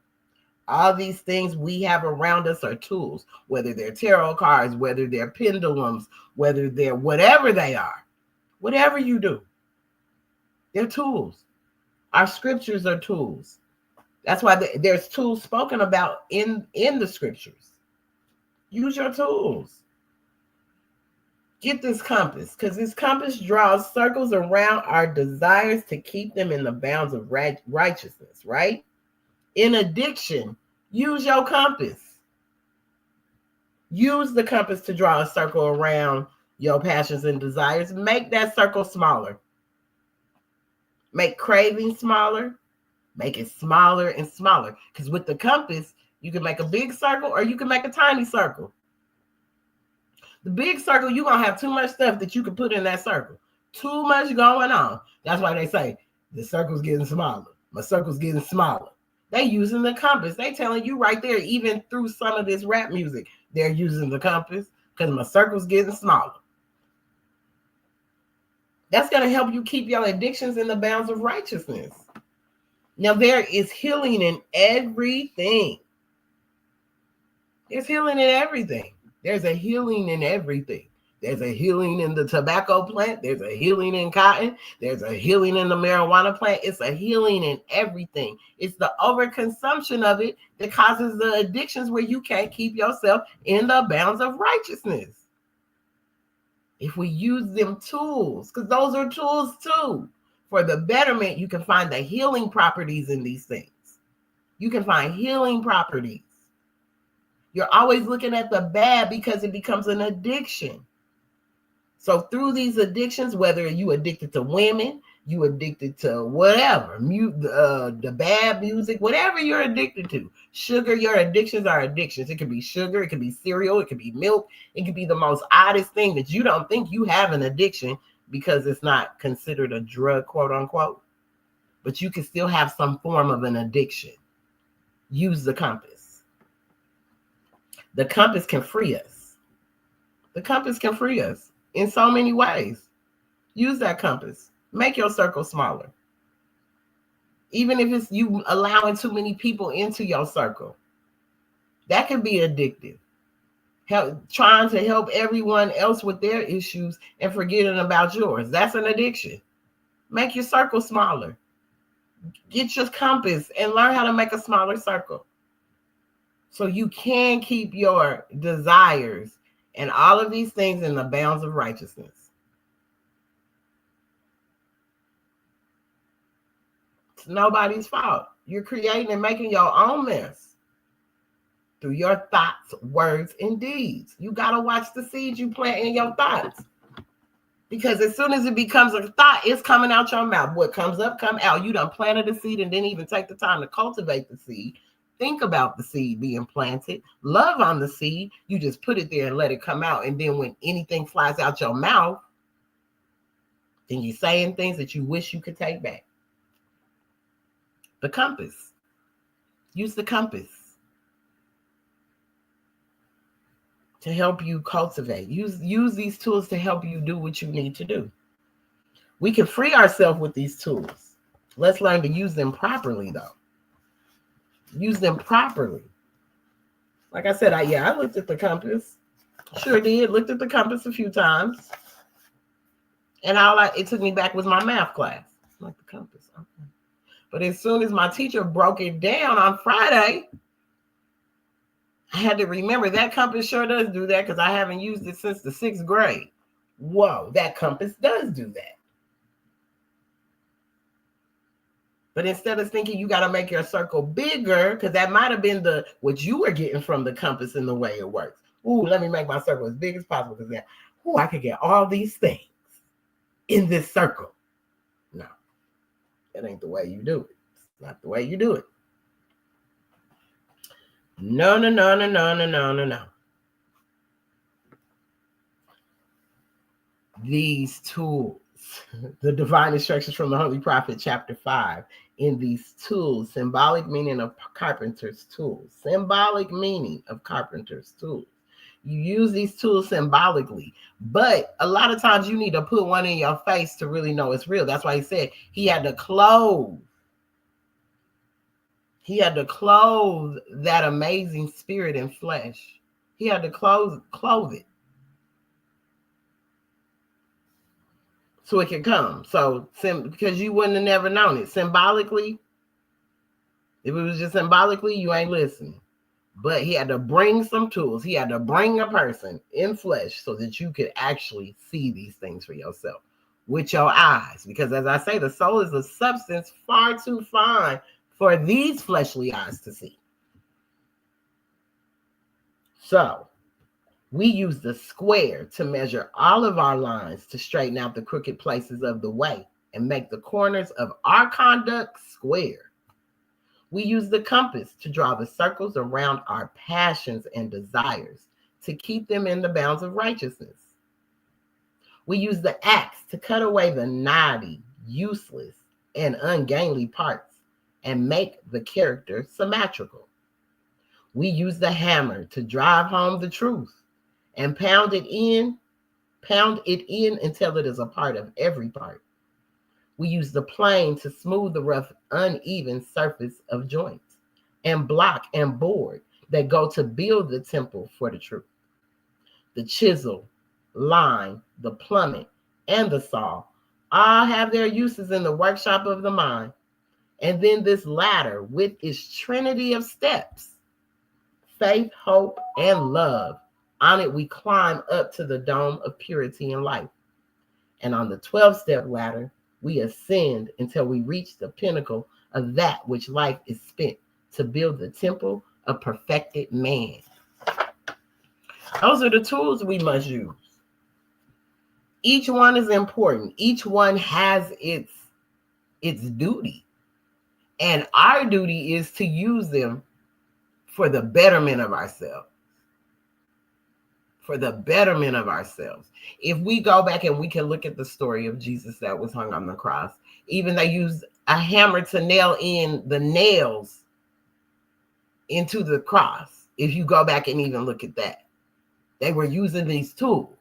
All these things we have around us are tools, whether they're tarot cards, whether they're pendulums, whether they're whatever they are, whatever you do, they're tools. Our scriptures are tools. That's why there's tools spoken about in the scriptures. Use your tools. Get this compass, because this compass draws circles around our desires to keep them in the bounds of righteousness, right? In addiction, use your compass. Use the compass to draw a circle around your passions and desires. Make that circle smaller. Make craving smaller. Make it smaller and smaller. Because with the compass, you can make a big circle or you can make a tiny circle. The big circle, you're going to have too much stuff that you can put in that circle. Too much going on. That's why they say, the circle's getting smaller. My circle's getting smaller. They using the compass. They telling you right there, even through some of this rap music, They're using the compass because my circle's getting smaller. That's going to help you keep your addictions in the bounds of righteousness. Now, there is healing in everything. There's healing in everything. There's a healing in everything. There's a healing in the tobacco plant. There's a healing in cotton. There's a healing in the marijuana plant. It's a healing in everything. It's the overconsumption of it that causes the addictions where you can't keep yourself in the bounds of righteousness. If we use them tools, because those are tools too, for the betterment, you can find the healing properties in these things. You can find healing properties. You're always looking at the bad because it becomes an addiction. So through these addictions, whether you addicted to women, you addicted to whatever, the bad music, whatever you're addicted to, sugar, your addictions are addictions. It could be sugar, it could be cereal, it could be milk, it could be the most oddest thing that you don't think you have an addiction because it's not considered a drug, quote unquote. But you can still have some form of an addiction. Use the compass. The compass can free us. The compass can free us in so many ways. Use that compass. Make your circle smaller. Even if it's you allowing too many people into your circle, that can be addictive. Trying to help everyone else with their issues and forgetting about yours. That's an addiction. Make your circle smaller. Get your compass and learn how to make a smaller circle so you can keep your desires and all of these things in the bounds of righteousness. It's nobody's fault. You're creating and making your own mess through your thoughts, words, and deeds. You got to watch the seeds you plant in your thoughts. Because as soon as it becomes a thought, it's coming out your mouth. What comes up, come out. You done planted a seed and didn't even take the time to cultivate the seed. Think about the seed being planted. Love on the seed. You just put it there and let it come out. And then when anything flies out your mouth, then you're saying things that you wish you could take back. The compass. Use the compass to help you cultivate. Use these tools to help you do what you need to do. We can free ourselves with these tools. Let's learn to use them properly, though. Use them properly. Like I said, I looked at the compass. Sure did. Looked at the compass a few times. And it took me back was my math class. Like the compass. Okay. But as soon as my teacher broke it down on Friday, I had to remember that compass sure does do that because I haven't used it since the 6th grade. Whoa, that compass does do that. But instead of thinking you got to make your circle bigger, because that might have been what you were getting from the compass in the way it works. Ooh, let me make my circle as big as possible because then, I could get all these things in this circle. No, that ain't the way you do it. It's not the way you do it. No. These tools, the divine instructions from the Holy Prophet, chapter 5, in these tools, symbolic meaning of carpenter's tools. Symbolic meaning of carpenter's tools. You use these tools symbolically, but a lot of times you need to put one in your face to really know it's real. That's why he said he had to clothe. He had to clothe that amazing spirit in flesh. He had to clothe it so it could come. So, because you wouldn't have never known it. Symbolically, if it was just symbolically, you ain't listening. But he had to bring some tools. He had to bring a person in flesh so that you could actually see these things for yourself with your eyes. Because as I say, the soul is a substance far too fine for these fleshly eyes to see. So we use the square to measure all of our lines to straighten out the crooked places of the way and make the corners of our conduct square. We use the compass to draw the circles around our passions and desires to keep them in the bounds of righteousness. We use the axe to cut away the knotty, useless, and ungainly parts and make the character symmetrical. We use the hammer to drive home the truth and pound it in until it is a part of every part. We use the plane to smooth the rough, uneven surface of joints and block and board that go to build the temple for the truth. The chisel, line, the plummet, and the saw all have their uses in the workshop of the mind. And then this ladder with its trinity of steps, faith, hope, and love. On it, we climb up to the dome of purity and life. And on the 12-step ladder, we ascend until we reach the pinnacle of that which life is spent to build the temple of perfected man. Those are the tools we must use. Each one is important. Each one has its duty. And our duty is to use them for the betterment of ourselves. For the betterment of ourselves. If we go back and we can look at the story of Jesus that was hung on the cross, even they used a hammer to nail in the nails into the cross. If you go back and even look at that, they were using these tools.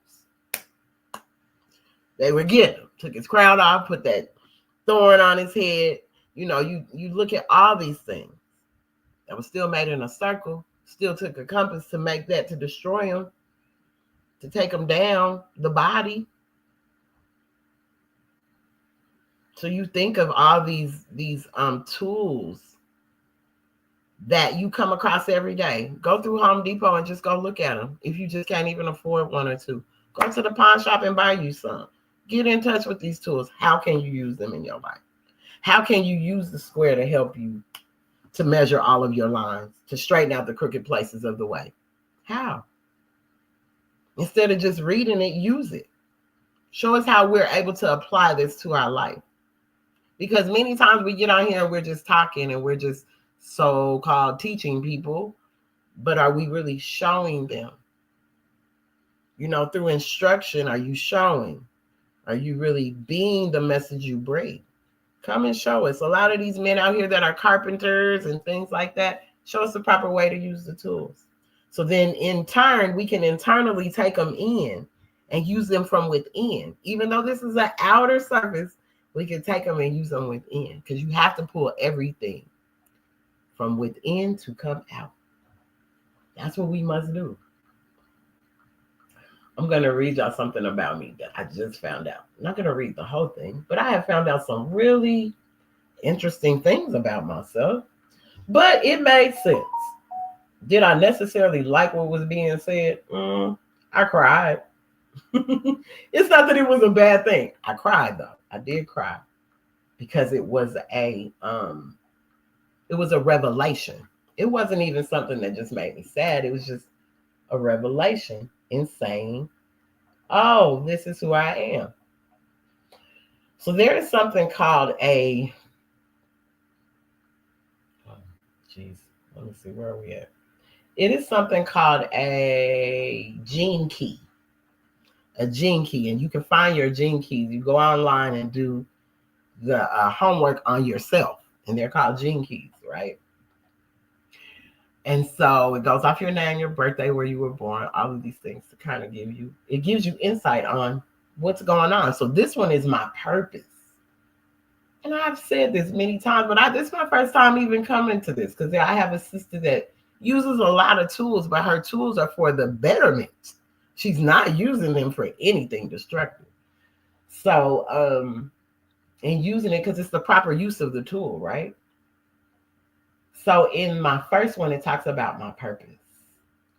They were getting him, took his crown off, put that thorn on his head. You know, you look at all these things that was still made in a circle, still took a compass to make that, to destroy him, to take him down, the body. So you think of all these tools that you come across every day. Go through Home Depot and just go look at them. If you just can't even afford one or two, go to the pawn shop and buy you some. Get in touch with these tools. How can you use them in your life? How can you use the square to help you to measure all of your lines, to straighten out the crooked places of the way? How? Instead of just reading it, use it. Show us how we're able to apply this to our life. Because many times we get on here and we're just talking and we're just so-called teaching people, but are we really showing them? You know, through instruction, are you showing? Are you really being the message you bring? Come and show us. A lot of these men out here that are carpenters and things like that, show us the proper way to use the tools. So then in turn, we can internally take them in and use them from within. Even though this is an outer surface, we can take them and use them within, because you have to pull everything from within to come out. That's what we must do. I'm going to read y'all something about me that I just found out. I'm not going to read the whole thing, but I have found out some really interesting things about myself. But it made sense. Did I necessarily like what was being said? I cried. It's not that it was a bad thing. I cried though. I did cry because it was a revelation. It wasn't even something that just made me sad. It was just a revelation in saying, oh, this is who I am. So there is something called let me see, where are we at? It is something called a gene key. A gene key, and you can find your gene keys. You go online and do the homework on yourself, and they're called gene keys, right? And so it goes off your name, your birthday, where you were born, all of these things to kind of gives you insight on what's going on. So this one is my purpose. And I've said this many times, but this is my first time even coming to this, because I have a sister that uses a lot of tools, but her tools are for the betterment. She's not using them for anything destructive. So, and using it because it's the proper use of the tool, right? So in my first one, it talks about my purpose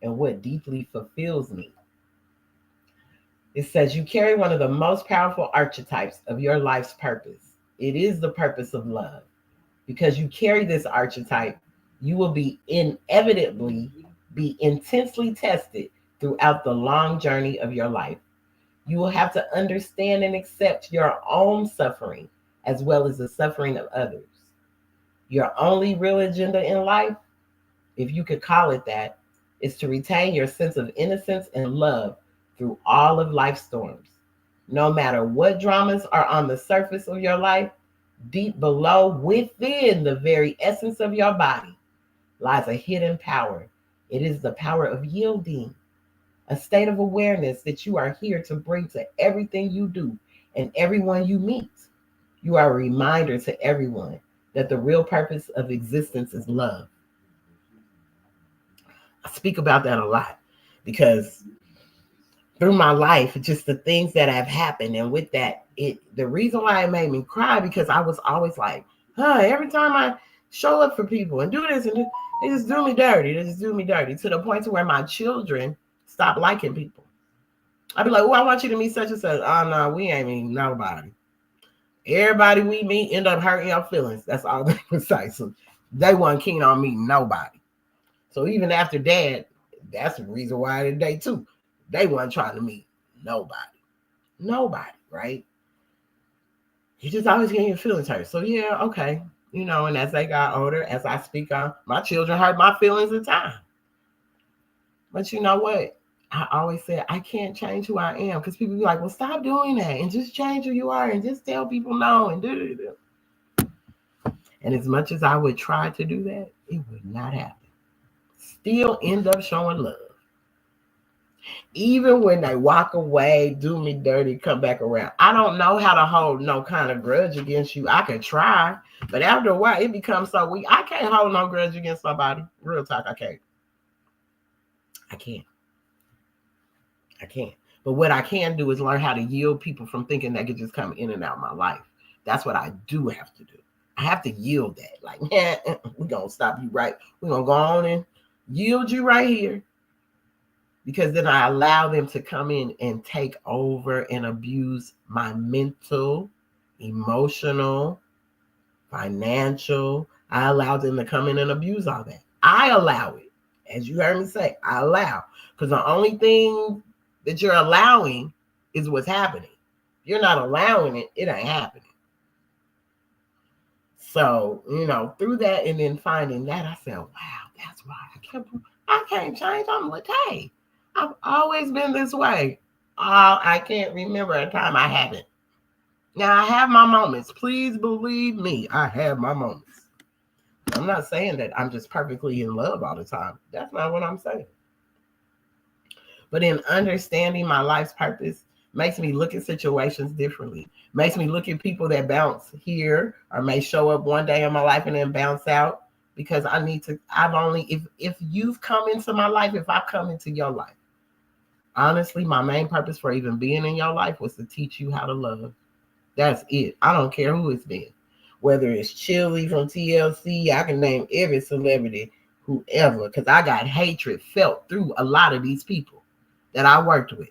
and what deeply fulfills me. It says, you carry one of the most powerful archetypes of your life's purpose. It is the purpose of love. Because you carry this archetype, you will inevitably be intensely tested throughout the long journey of your life. You will have to understand and accept your own suffering as well as the suffering of others. Your only real agenda in life, if you could call it that, is to retain your sense of innocence and love through all of life's storms. No matter what dramas are on the surface of your life, deep below, within the very essence of your body, lies a hidden power It is the power of yielding, a state of awareness that you are here to bring to everything you do and everyone you meet. You are a reminder to everyone that the real purpose of existence is love. I speak about that a lot because through my life, just the things that have happened, and with that, the reason why it made me cry because I was always like, every time I show up for people and do this and they just do me dirty. They just do me dirty to the point to where my children stop liking people. I'd be like, oh, I want you to meet such and such. Oh no, we ain't meeting nobody. Everybody we meet end up hurting your feelings. That's all they would say. So they weren't keen on meeting nobody. So even after that, that's the reason why today too. They weren't trying to meet nobody. Nobody, right? You just always getting your feelings hurt. So yeah, okay. And as they got older, as I speak on, my children hurt my feelings in time. But you know what? I always said I can't change who I am because people be like, well, stop doing that and just change who you are and just tell people no and do. And as much as I would try to do that, it would not happen. Still end up showing love. Even when they walk away, do me dirty, come back around. I don't know how to hold no kind of grudge against you. I could try, but after a while, it becomes so weak. I can't hold no grudge against somebody. Real talk, I can't. I can't. I can't. But what I can do is learn how to yield people from thinking they could just come in and out of my life. That's what I do have to do. I have to yield that. Like, we're going to stop you right. We're going to go on and yield you right here. Because then I allow them to come in and take over and abuse my mental, emotional, financial. I allow them to come in and abuse all that. I allow it. As you heard me say, I allow. Because the only thing that you're allowing is what's happening. If you're not allowing it, it ain't happening. So, through that and then finding that, I said, wow, that's why I can't change. I'm like, hey, I've always been this way. I can't remember a time I haven't. Now, I have my moments. Please believe me, I have my moments. I'm not saying that I'm just perfectly in love all the time. That's not what I'm saying. But in understanding my life's purpose makes me look at situations differently. Makes me look at people that bounce here or may show up one day in my life and then bounce out because I need to. If you've come into my life, if I've come into your life, honestly, my main purpose for even being in your life was to teach you how to love. That's it. I don't care who it's been. Whether it's Chili from TLC, I can name every celebrity, whoever, because I got hatred felt through a lot of these people that I worked with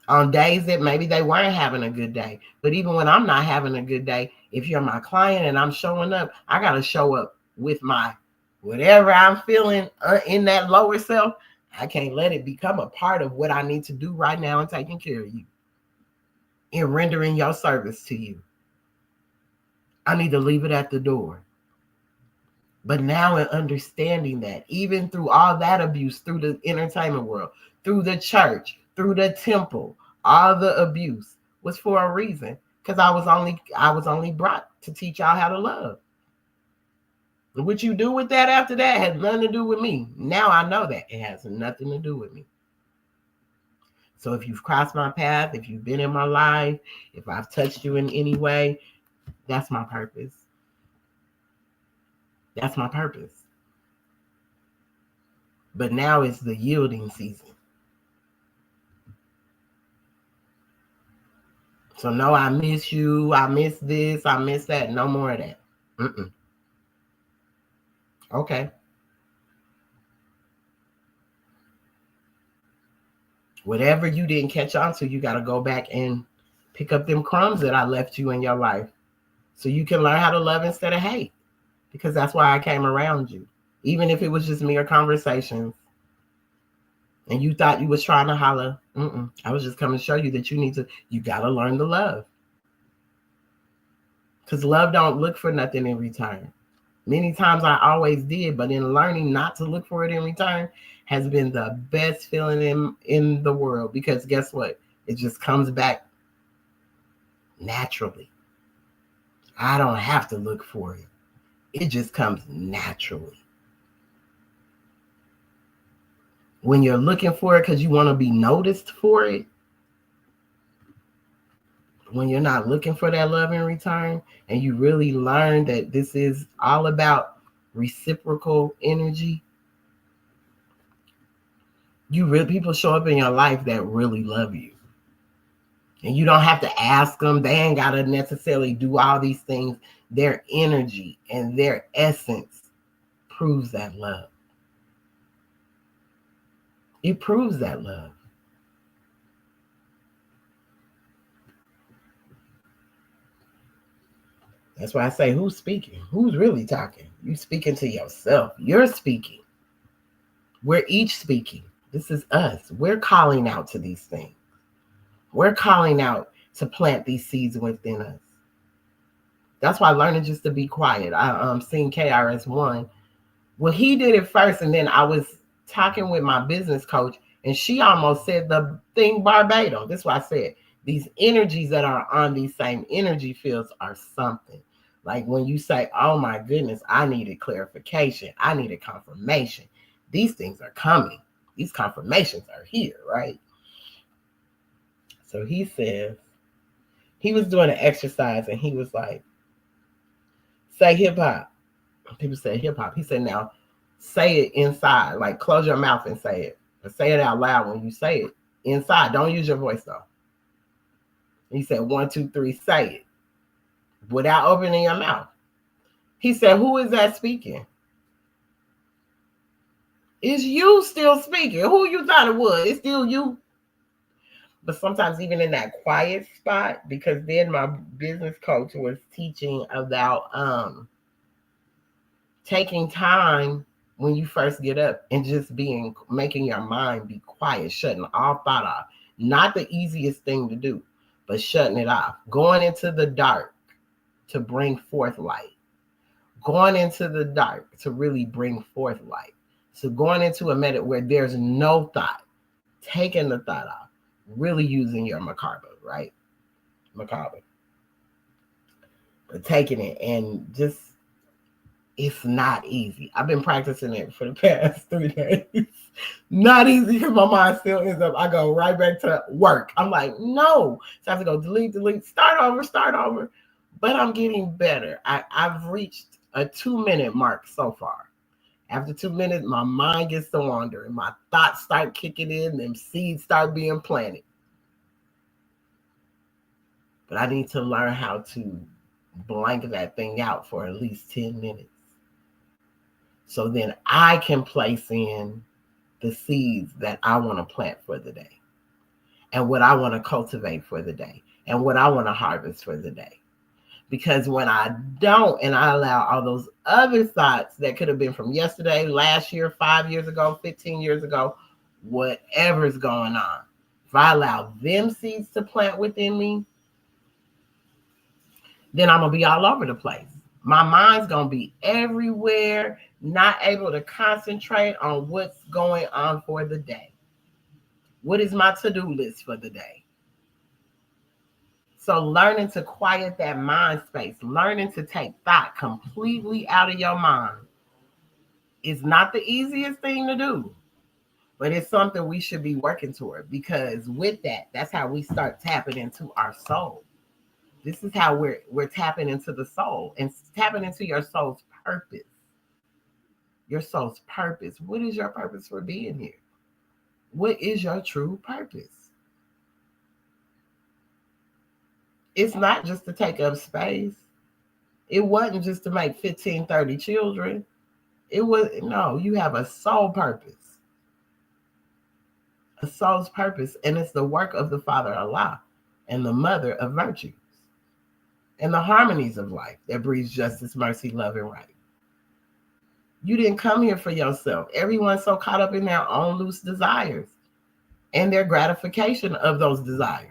on days that maybe they weren't having a good day. But even when I'm not having a good day, if you're my client and I'm showing up, I got to show up with my whatever I'm feeling in that lower self. I can't let it become a part of what I need to do right now in taking care of you, in rendering your service to you. I need to leave it at the door. But now in understanding that, even through all that abuse, through the entertainment world, through the church, through the temple, all the abuse was for a reason. Because I was only brought to teach y'all how to love. And what you do with that after that has nothing to do with me. Now I know that it has nothing to do with me. So if you've crossed my path, if you've been in my life, if I've touched you in any way, that's my purpose. That's my purpose. But now it's the yielding season. So no, I miss you. I miss this. I miss that. No more of that. Mm-mm. Okay. Whatever you didn't catch on to, you got to go back and pick up them crumbs that I left you in your life so you can learn how to love instead of hate, because that's why I came around you. Even if it was just mere conversations and you thought you was trying to holler, I was just coming to show you that you got to learn to love. Because love don't look for nothing in return. Many times I always did, but in learning not to look for it in return has been the best feeling in the world, because guess what? It just comes back naturally. I don't have to look for it. It just comes naturally. When you're looking for it because you want to be noticed for it, when you're not looking for that love in return, and you really learn that this is all about reciprocal energy, people show up in your life that really love you. And you don't have to ask them. They ain't got to necessarily do all these things. Their energy and their essence proves that love. It proves that love. That's why I say, who's speaking? Who's really talking? You speaking to yourself. You're speaking. We're each speaking. This is us. We're calling out to these things. We're calling out to plant these seeds within us. That's why learning just to be quiet. I seen KRS-One. Well, he did it first, and then I was talking with my business coach, and she almost said the thing verbatim. That's why I said these energies that are on these same energy fields are something. Like when you say, oh my goodness, I needed clarification, I needed confirmation. These things are coming. These confirmations are here, right? So he says, he was doing an exercise and he was like, say hip hop. People say hip hop. He said, now say it inside, like close your mouth and say it. Or say it out loud when you say it inside. Don't use your voice though. He said, 1, 2, 3, say it without opening your mouth. He said, who is that speaking? It's you still speaking. Who you thought it was? It's still you. But sometimes even in that quiet spot, because then my business coach was teaching about taking time when you first get up and just making your mind be quiet, shutting all thought off. Not the easiest thing to do, but shutting it off. Going into the dark to bring forth light. Going into the dark to really bring forth light. So going into a minute where there's no thought, taking the thought off, really using your macabre, right? Macabre. But taking it and just, it's not easy. I've been practicing it for the past 3 days. Not easy because my mind still ends up, I go right back to work. I'm like, no. So I have to go delete, start over. But I'm getting better. I've reached a 2-minute mark so far. After 2 minutes, my mind gets to wander and my thoughts start kicking in, them seeds start being planted. But I need to learn how to blank that thing out for at least 10 minutes. So then I can place in the seeds that I want to plant for the day and what I want to cultivate for the day and what I want to harvest for the day. Because when I don't, and I allow all those other thoughts that could have been from yesterday, last year, 5 years ago, 15 years ago, whatever's going on, if I allow them seeds to plant within me, then I'm going to be all over the place. My mind's going to be everywhere, not able to concentrate on what's going on for the day. What is my to-do list for the day? So learning to quiet that mind space, learning to take thought completely out of your mind is not the easiest thing to do, but it's something we should be working toward, because with that, that's how we start tapping into our soul. This is how we're tapping into the soul and tapping into your soul's purpose. Your soul's purpose. What is your purpose for being here? What is your true purpose? It's not just to take up space. It wasn't just to make 15, 30 children. It was, no, you have a soul purpose. A soul's purpose, and it's the work of the Father Allah and the Mother of virtues and the harmonies of life that breeds justice, mercy, love, and right. You didn't come here for yourself. Everyone's so caught up in their own loose desires and their gratification of those desires.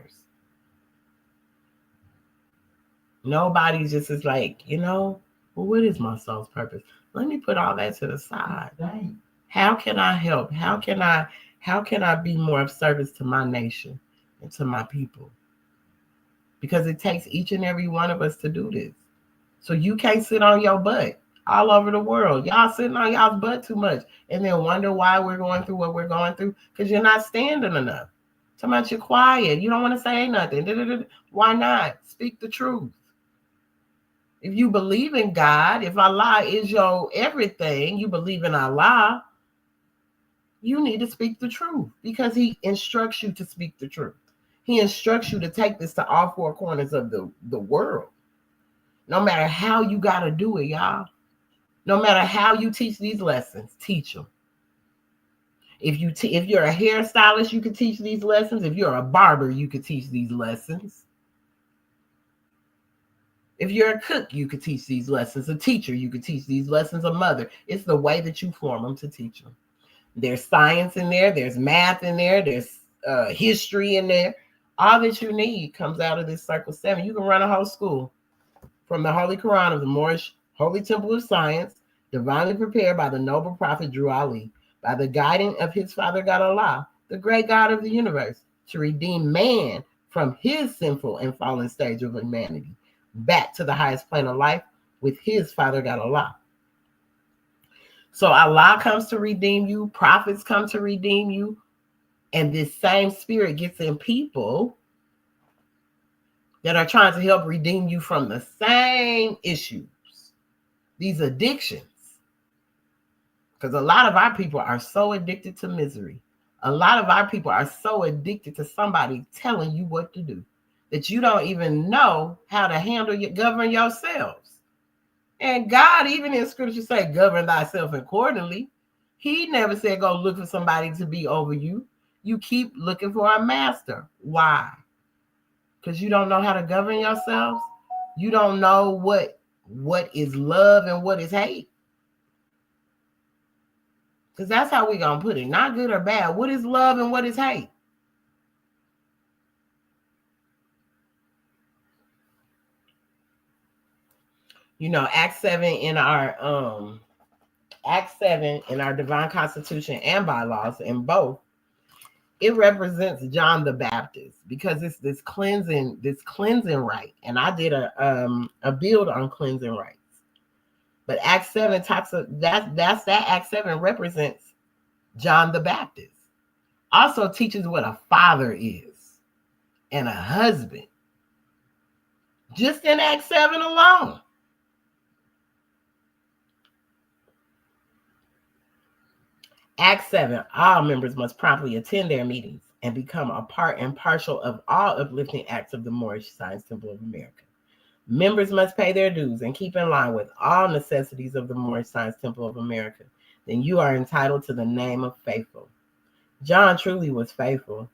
Nobody just is like, well, what is my soul's purpose? Let me put all that to the side. How can I help? How can I be more of service to my nation and to my people? Because it takes each and every one of us to do this. So you can't sit on your butt. all over the world. Y'all sitting on y'all's butt too much and then wonder why we're going through what we're going through because you're not standing enough. So much you're quiet. You don't want to say nothing. Why not? Speak the truth. If you believe in God, if Allah is your everything, you believe in Allah, you need to speak the truth because He instructs you to speak the truth. He instructs you to take this to all four corners of the world. No matter how you got to do it, y'all. No matter how you teach these lessons, teach them. If you're a hairstylist, you can teach these lessons. If you're a barber, you can teach these lessons. If you're a cook, you could teach these lessons. A teacher, you could teach these lessons. A mother. It's the way that you form them to teach them. There's science in there. There's math in there. There's history in there. All that you need comes out of this Circle 7. You can run a whole school from the Holy Quran of the Moorish Holy Temple of Science, divinely prepared by the noble prophet Drew Ali, by the guiding of his Father God Allah, the great God of the universe, to redeem man from his sinful and fallen stage of humanity back to the highest plane of life with his Father God Allah. So Allah comes to redeem you, prophets come to redeem you, and this same spirit gets in people that are trying to help redeem you from the same issues, these addictions. Because a lot of our people are so addicted to misery. A lot of our people are so addicted to somebody telling you what to do that you don't even know how to govern yourselves. And God, even in scripture, say, govern thyself accordingly. He never said, go look for somebody to be over you. You keep looking for a master. Why? Because you don't know how to govern yourselves. You don't know what is love and what is hate. Because that's how we're going to put it. Not good or bad. What is love and what is hate? You know, Act 7 in our divine constitution and bylaws, in both, it represents John the Baptist because it's this cleansing rite. And I did a build on cleansing rites. But Act 7 talks of that Act 7 represents John the Baptist. Also teaches what a father is and a husband. Just in Act 7 alone. Act 7, all members must promptly attend their meetings and become a part and partial of all uplifting acts of the Moorish Science Temple of America. Members must pay their dues and keep in line with all necessities of the Moorish Science Temple of America. Then you are entitled to the name of faithful. John truly was faithful.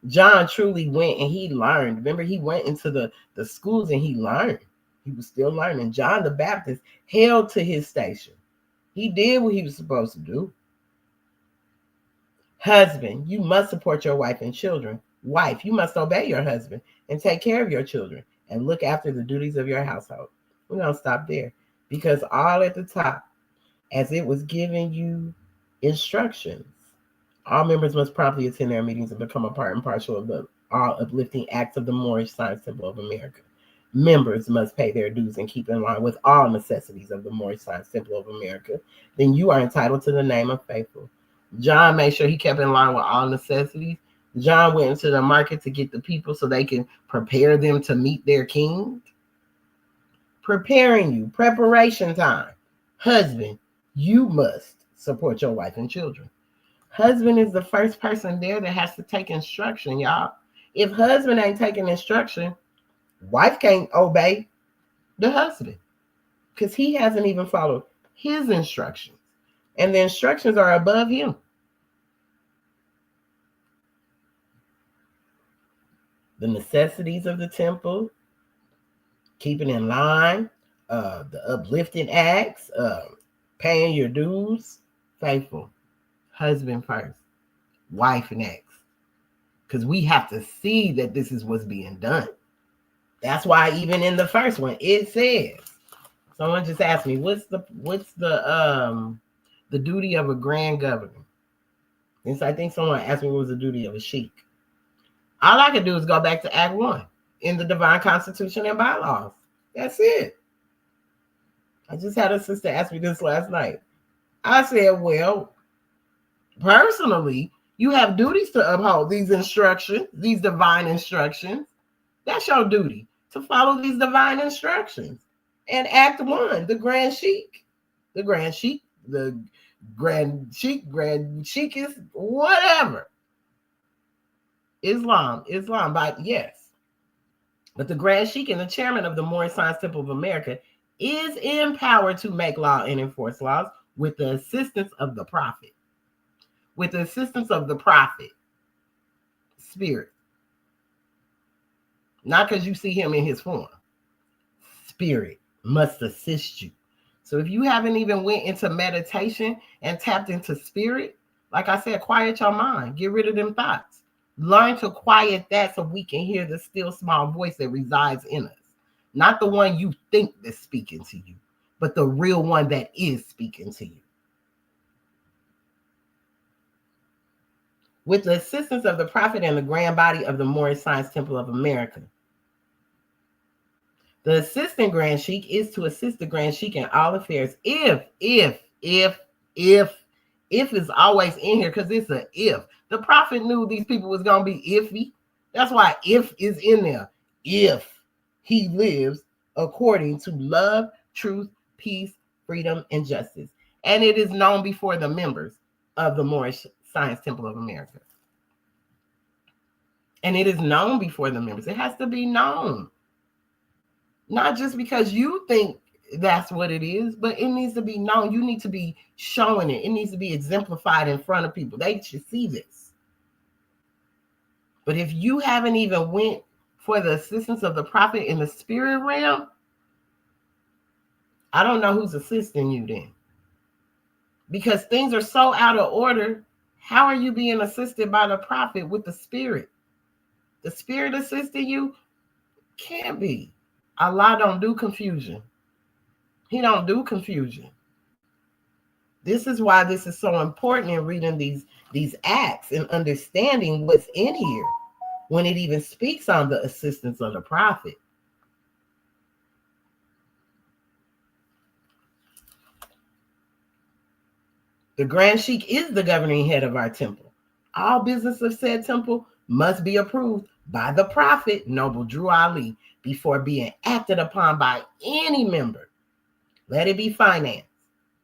John truly went and he learned. Remember, he went into the schools and he learned. He was still learning. John the Baptist held to his station. He did what he was supposed to do. Husband, you must support your wife and children. Wife, you must obey your husband and take care of your children and look after the duties of your household. We're going to stop there because all at the top, as it was giving you instructions, all members must promptly attend their meetings and become a part and parcel of the all uplifting acts of the Moorish Science Temple of America. Members must pay their dues and keep in line with all necessities of the Moorish Science Temple of America. Then you are entitled to the name of faithful. John made sure he kept in line with all necessities. John went into the market to get the people so they can prepare them to meet their king. Preparing you, preparation time. Husband, you must support your wife and children. Husband is the first person there that has to take instruction, y'all. If husband ain't taking instruction, wife can't obey the husband because he hasn't even followed his instructions. And the instructions are above him. The necessities of the temple, keeping in line, the uplifting acts, paying your dues, faithful. Husband first, wife next. Because we have to see that this is what's being done. That's why even in the first one, it says, someone just asked me, what's the duty of a grand governor? And so I think someone asked me what was the duty of a sheik. All I can do is go back to Act 1 in the Divine Constitution and Bylaws. That's it. I just had a sister ask me this last night. I said, well, personally, you have duties to uphold these instructions, these divine instructions. That's your duty to follow these divine instructions. And Act One, the Grand Sheik, the Grand Sheik, the Grand Sheik is whatever. Islam, but yes. But the Grand Sheik and the chairman of the Moorish Science Temple of America is empowered to make law and enforce laws with the assistance of the prophet. With the assistance of the prophet, spirit. Not because you see him in his form. Spirit must assist you. So if you haven't even went into meditation and tapped into spirit, like I said, quiet your mind. Get rid of them thoughts. Learn to quiet that so we can hear the still small voice that resides in us. Not the one you think that's speaking to you, but the real one that is speaking to you. With the assistance of the prophet and the grand body of the Moorish Science Temple of America. The assistant Grand Sheik is to assist the Grand Sheik in all affairs. If is always in here because it's a if. The prophet knew these people was going to be iffy. That's why if is in there. If he lives according to love, truth, peace, freedom, and justice. And it is known before the members of the Moorish Science Temple of America. And it is known before the members. It has to be known. Not just because you think that's what it is, but it needs to be known. You need to be showing it. It needs to be exemplified in front of people. They should see this. But if you haven't even went for the assistance of the prophet in the spirit realm, I don't know who's assisting you then. Because things are so out of order, how are you being assisted by the prophet with the spirit? The spirit assisting you? Can't be. Allah don't do confusion. He don't do confusion. This is why this is so important in reading these acts and understanding what's in here when it even speaks on the assistance of the prophet. The Grand Sheik is the governing head of our temple. All business of said temple must be approved by the prophet, Noble Drew Ali, before being acted upon by any member. Let it be finance,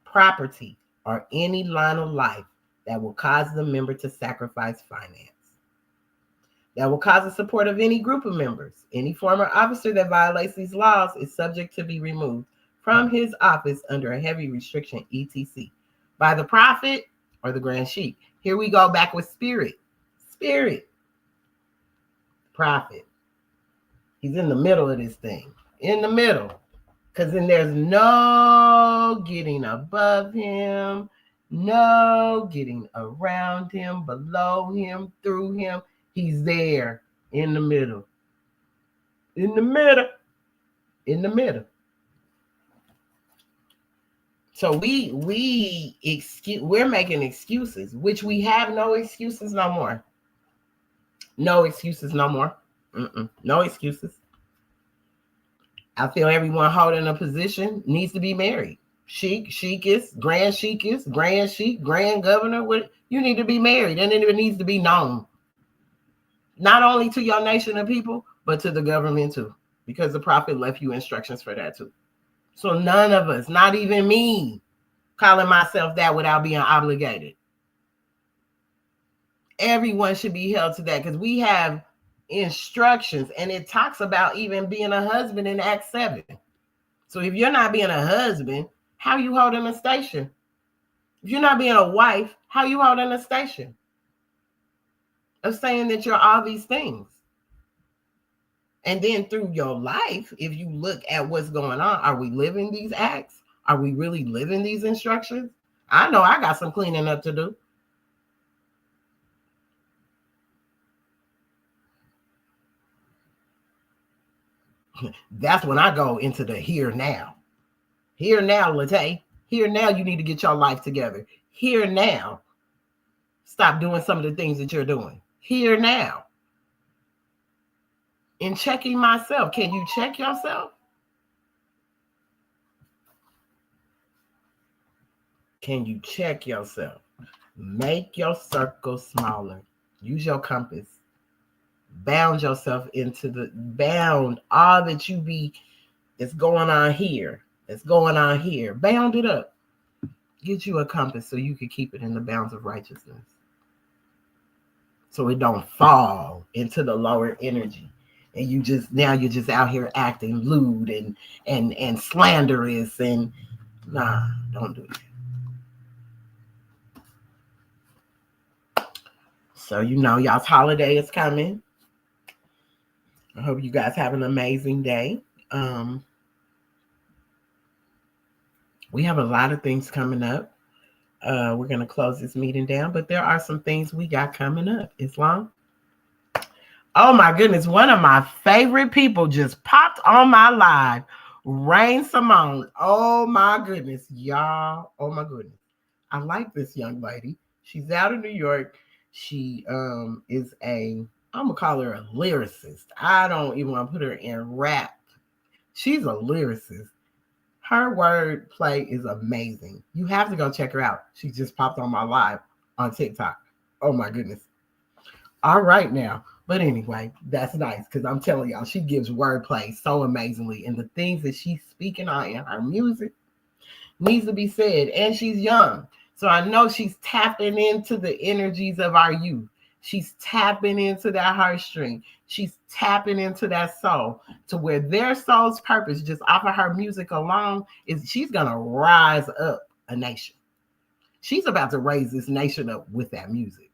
property, or any line of life that will cause the member to sacrifice finance. That will cause the support of any group of members. Any former officer that violates these laws is subject to be removed from his office under a heavy restriction, etc., by the prophet or the Grand Sheik. Here we go back with spirit. Spirit. Prophet. He's in the middle of this thing. In the middle. Because then there's no getting above him, no getting around him, below him, through him. He's there in the middle. In the middle. In the middle. So we're making excuses, which we have no excuses no more. No excuses no more. No excuses. I feel everyone holding a position needs to be married. Sheikist, Grand Sheikist, Grand Sheik, Grand Governor. You need to be married, and it needs to be known. Not only to your nation of people, but to the government too, because the prophet left you instructions for that too. So none of us, not even me, calling myself that without being obligated. Everyone should be held to that because we have instructions, and it talks about even being a husband in Acts 7. So if you're not being a husband, how are you holding a station? If you're not being a wife, how are you holding a station? Of saying that you're all these things. And then through your life, if you look at what's going on, are we living these acts? Are we really living these instructions? I know I got some cleaning up to do. That's when I go into the here now. Here now, Latae. Here now, you need to get your life together. Here now, stop doing some of the things that you're doing. Here now. In checking myself, can you check yourself? Can you check yourself? Make your circle smaller. Use your compass. Bound yourself into the bound all that you be that's going on here. That's going on here. Bound it up. Get you a compass so you can keep it in the bounds of righteousness. So it don't fall into the lower energy. And you're just out here acting lewd and slanderous and nah, don't do that. So y'all's holiday is coming. I hope you guys have an amazing day. We have a lot of things coming up. We're going to close this meeting down, but there are some things we got coming up. Islam. Oh my goodness, one of my favorite people just popped on my live. Rain Simone. Oh my goodness, y'all. Oh my goodness. I like this young lady. She's out of New York. She is I'm gonna call her a lyricist. I don't even want to put her in rap. She's a lyricist. Her word play is amazing. You have to go check her out. She just popped on my live on TikTok. Oh my goodness. All right now. But anyway, that's nice because I'm telling y'all, she gives wordplay so amazingly. And the things that she's speaking on in her music needs to be said. And she's young. So I know she's tapping into the energies of our youth. She's tapping into that heartstring. She's tapping into that soul to where their soul's purpose, just off of her music alone, is she's going to rise up a nation. She's about to raise this nation up with that music.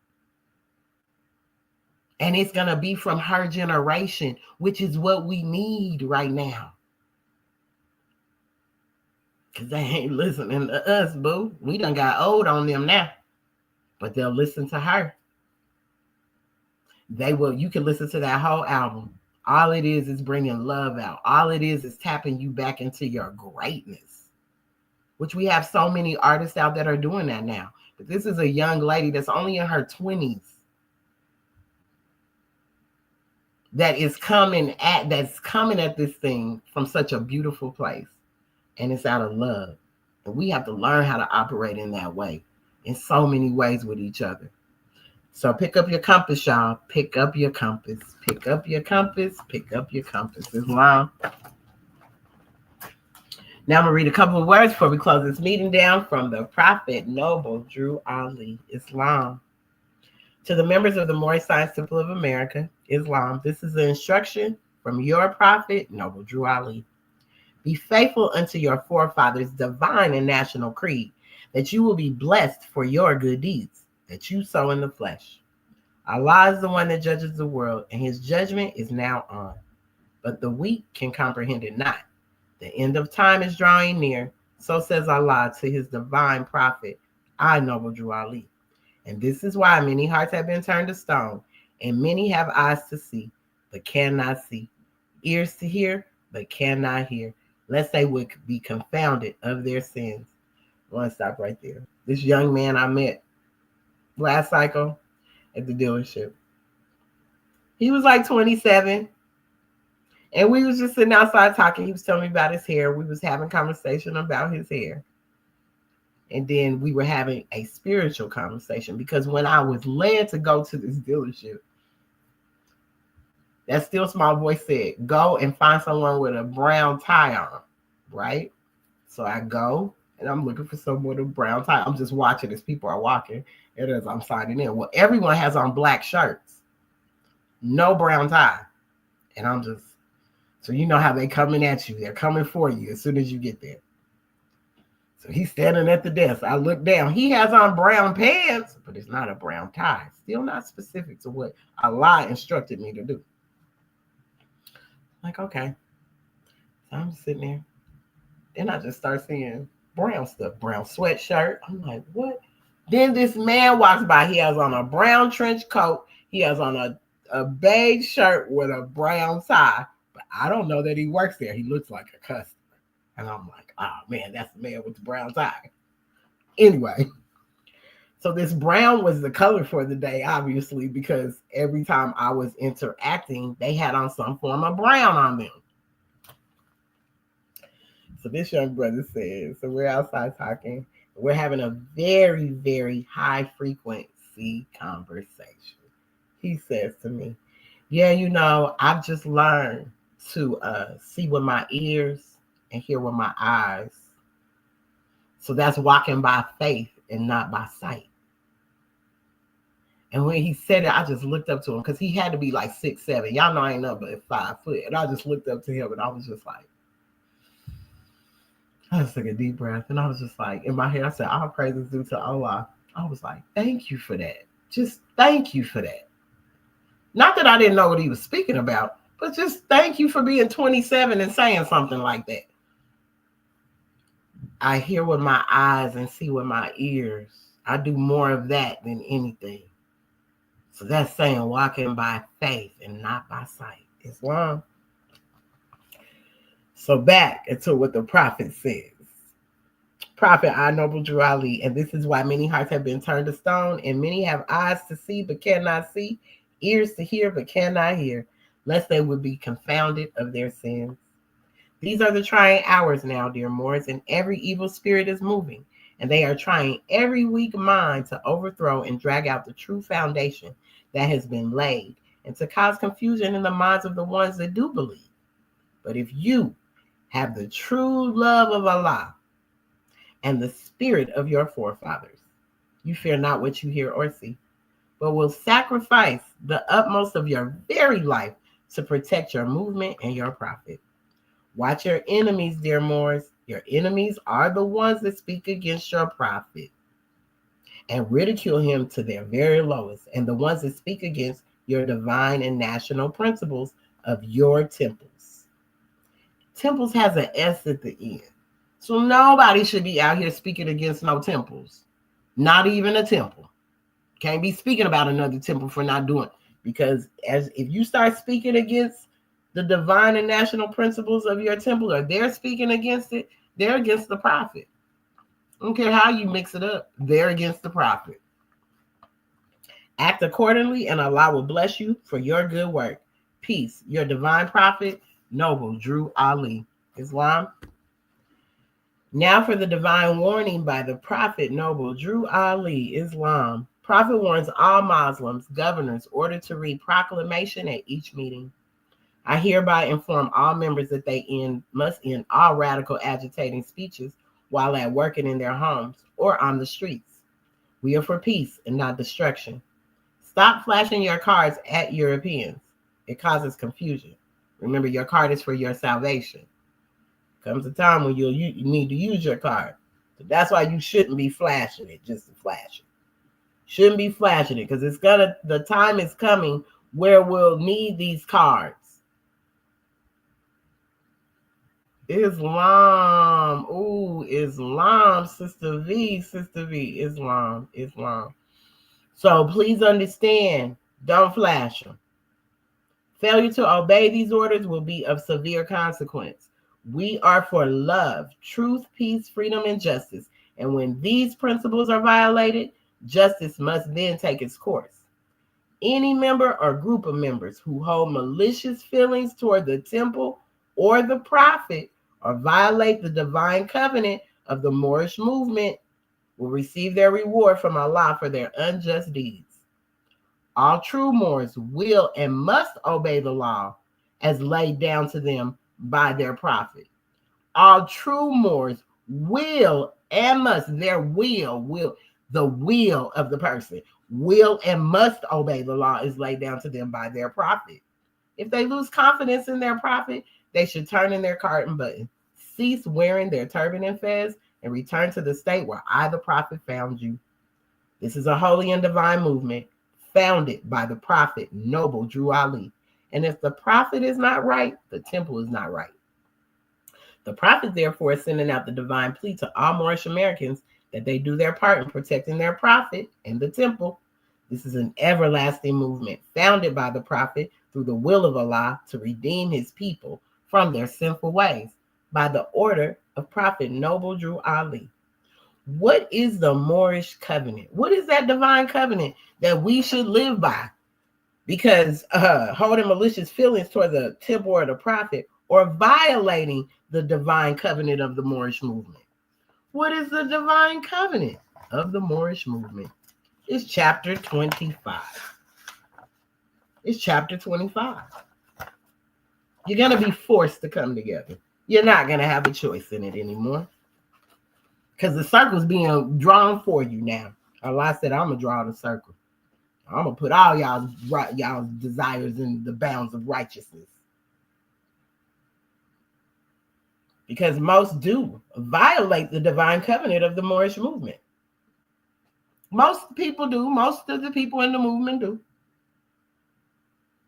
And it's going to be from her generation, which is what we need right now. Because they ain't listening to us, boo. We done got old on them now. But they'll listen to her. They will. You can listen to that whole album. All it is bringing love out. All it is tapping you back into your greatness. Which we have so many artists out that are doing that now. But this is a young lady that's only in her 20s. That's coming at this thing from such a beautiful place. And it's out of love. And we have to learn how to operate in that way. In so many ways with each other. So pick up your compass, y'all. Pick up your compass. Pick up your compass. Pick up your compass. Islam. Now I'm going to read a couple of words before we close this meeting down from the Prophet Noble Drew Ali. Islam. To the members of the Moorish Science Temple of America, Islam, this is an instruction from your Prophet Noble Drew Ali. Be faithful unto your forefathers' divine and national creed, that you will be blessed for your good deeds that you sow in the flesh. Allah is the one that judges the world, and his judgment is now on. But the weak can comprehend it not. The end of time is drawing near. So says Allah to his divine prophet, I, Noble Drew Ali. And this is why many hearts have been turned to stone, and many have eyes to see, but cannot see, ears to hear, but cannot hear, lest they would be confounded of their sins. I want to stop right there. This young man I met last cycle at the dealership, he was like 27, and we was just sitting outside talking. He was telling me about his hair. We was having conversation about his hair. And then we were having a spiritual conversation because when I was led to go to this dealership, that still small voice said, go and find someone with a brown tie on, right? So I go and I'm looking for someone with a brown tie. I'm just watching as people are walking and as I'm signing in. Well, everyone has on black shirts, no brown tie. And I'm just, so you know how they coming at you. They're coming for you as soon as you get there. So he's standing at the desk. I look down. He has on brown pants, but it's not a brown tie. Still not specific to what Allah instructed me to do. Like, okay. So I'm just sitting there. Then I just start seeing brown stuff. Brown sweatshirt. I'm like, what? Then this man walks by. He has on a brown trench coat. He has on a beige shirt with a brown tie. But I don't know that he works there. He looks like a customer. And I'm like, oh, man, that's the man with the brown tie. Anyway, so this brown was the color for the day, obviously, because every time I was interacting, they had on some form of brown on them. So this young brother says, so we're outside talking. We're having a very, very high frequency conversation. He says to me, yeah, I've just learned to see with my ears and hear with my eyes. So that's walking by faith and not by sight. And when he said it, I just looked up to him because he had to be like 6'7". Y'all know I ain't nothing but 5 foot. And I just looked up to him and I was just like, I just took a deep breath and I was just like, in my head, I said, all praises due to Allah. I was like, thank you for that. Just thank you for that. Not that I didn't know what he was speaking about, but just thank you for being 27 and saying something like that. I hear with my eyes and see with my ears. I do more of that than anything. So that's saying walking by faith and not by sight. Islam. So back into what the prophet says. Prophet I Noble Drew Ali, and this is why many hearts have been turned to stone, and many have eyes to see but cannot see, ears to hear but cannot hear, lest they would be confounded of their sins. These are the trying hours now, dear Moors, and every evil spirit is moving, and they are trying every weak mind to overthrow and drag out the true foundation that has been laid, and to cause confusion in the minds of the ones that do believe. But if you have the true love of Allah and the spirit of your forefathers, you fear not what you hear or see, but will sacrifice the utmost of your very life to protect your movement and your profit. Watch your enemies, dear Moors. Your enemies are the ones that speak against your prophet and ridicule him to their very lowest, and the ones that speak against your divine and national principles of your temples. Temples has an S at the end. So nobody should be out here speaking against no temples. Not even a temple. Can't be speaking about another temple for not doing it. Because if you start speaking against the divine and national principles of your temple, or they're speaking against it, they're against the prophet. I don't care how you mix it up, they're against the prophet. Act accordingly, and Allah will bless you for your good work. Peace. Your divine prophet, Noble Drew Ali. Islam. Now for the divine warning by the prophet, Noble Drew Ali. Islam. Prophet warns all Muslims, governors, ordered to read proclamation at each meeting. I hereby inform all members that they must end all radical agitating speeches while at work and in their homes or on the streets. We are for peace and not destruction. Stop flashing your cards at Europeans. It causes confusion. Remember, your card is for your salvation. Comes a time when you need to use your card. So that's why you shouldn't be flashing it just to flash it. Shouldn't be flashing it because the time is coming where we'll need these cards. Islam. Ooh, Islam. Sister V. Islam. So please understand, don't flash them. Failure to obey these orders will be of severe consequence. We are for love, truth, peace, freedom, and justice. And when these principles are violated, justice must then take its course. Any member or group of members who hold malicious feelings toward the temple or the prophet or violate the divine covenant of the Moorish movement will receive their reward from Allah for their unjust deeds. All true Moors will and must obey the law as laid down to them by their prophet. All true Moors will and must, the will of the person, will and must obey the law as laid down to them by their prophet. If they lose confidence in their prophet, they should turn in their cart and button, cease wearing their turban and fez, and return to the state where I, the prophet, found you. This is a holy and divine movement founded by the prophet, Noble Drew Ali. And if the prophet is not right, the temple is not right. The prophet, therefore, is sending out the divine plea to all Moorish Americans that they do their part in protecting their prophet and the temple. This is an everlasting movement founded by the prophet through the will of Allah to redeem his people from their sinful ways by the order of Prophet Noble Drew Ali. What is the Moorish covenant? What is that divine covenant that we should live by? Because holding malicious feelings toward the temple or the prophet or violating the divine covenant of the Moorish movement. What is the divine covenant of the Moorish movement? It's chapter 25. It's chapter 25. You're going to be forced to come together. You're not going to have a choice in it anymore. Because the circle's being drawn for you now. Allah said, I'm going to draw the circle. I'm going to put all y'all's desires in the bounds of righteousness. Because most do violate the divine covenant of the Moorish movement. Most people do. Most of the people in the movement do.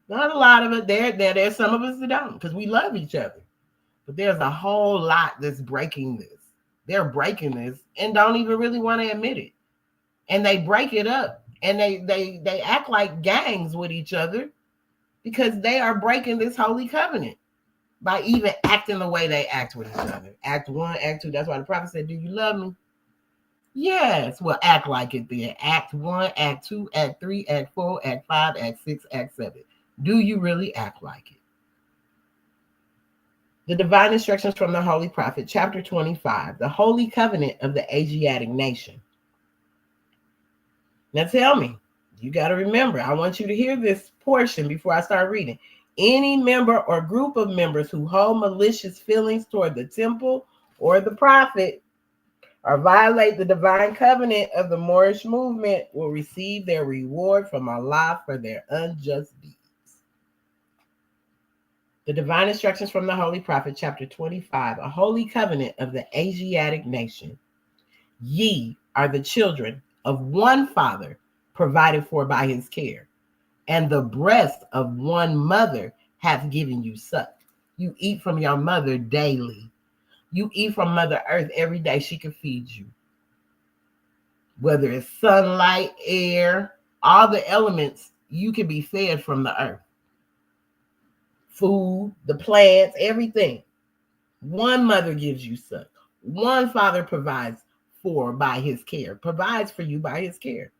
Not a lot of it. There's some of us that don't, because we love each other. But there's a whole lot that's breaking this. They're breaking this and don't even really want to admit it. And they break it up, and they act like gangs with each other because they are breaking this holy covenant by even acting the way they act with each other. Act 1, Act 2. That's why the prophet said, do you love me? Yes. Well, act like it then. Act 1, Act 2, Act 3, Act 4, Act 5, Act 6, Act 7. Do you really act like it? The divine instructions from the Holy Prophet, chapter 25, the Holy Covenant of the Asiatic Nation. Now tell me, you got to remember, I want you to hear this portion before I start reading. Any member or group of members who hold malicious feelings toward the temple or the prophet or violate the divine covenant of the Moorish movement will receive their reward from Allah for their unjust deeds. The divine instructions from the Holy Prophet, chapter 25, a holy covenant of the Asiatic nation. Ye are the children of one father, provided for by his care, and the breast of one mother hath given you suck. You eat from your mother daily. You eat from Mother Earth every day. She can feed you. Whether it's sunlight, air, all the elements, you can be fed from the earth. Food, the plants, everything. One mother gives you suck. One father provides for by his care, provides for you by his care.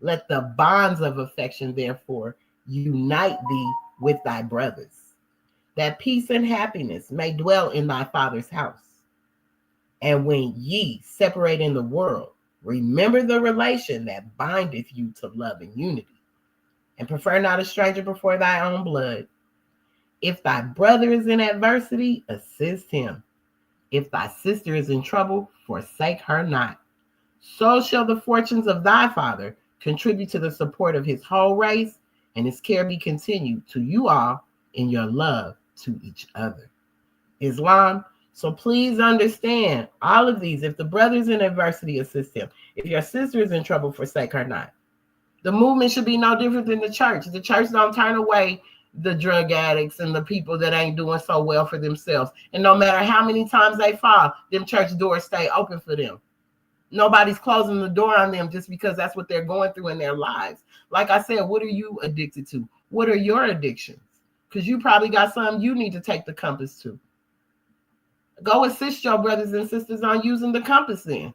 Let the bonds of affection, therefore, unite thee with thy brothers, that peace and happiness may dwell in thy father's house. And when ye separate in the world, remember the relation that bindeth you to love and unity, and prefer not a stranger before thy own blood. If thy brother is in adversity, assist him. If thy sister is in trouble, forsake her not. So shall the fortunes of thy father contribute to the support of his whole race, and his care be continued to you all in your love to each other. Islam. So please understand all of these. If the brother is in adversity, assist him. If your sister is in trouble, forsake her not. The movement should be no different than the church. The church don't turn away the drug addicts and the people that ain't doing so well for themselves. And no matter how many times they fall, them church doors stay open for them. Nobody's closing the door on them just because that's what they're going through in their lives. Like I said, what are you addicted to? What are your addictions? Because you probably got something you need to take the compass to. Go assist your brothers and sisters on using the compass then.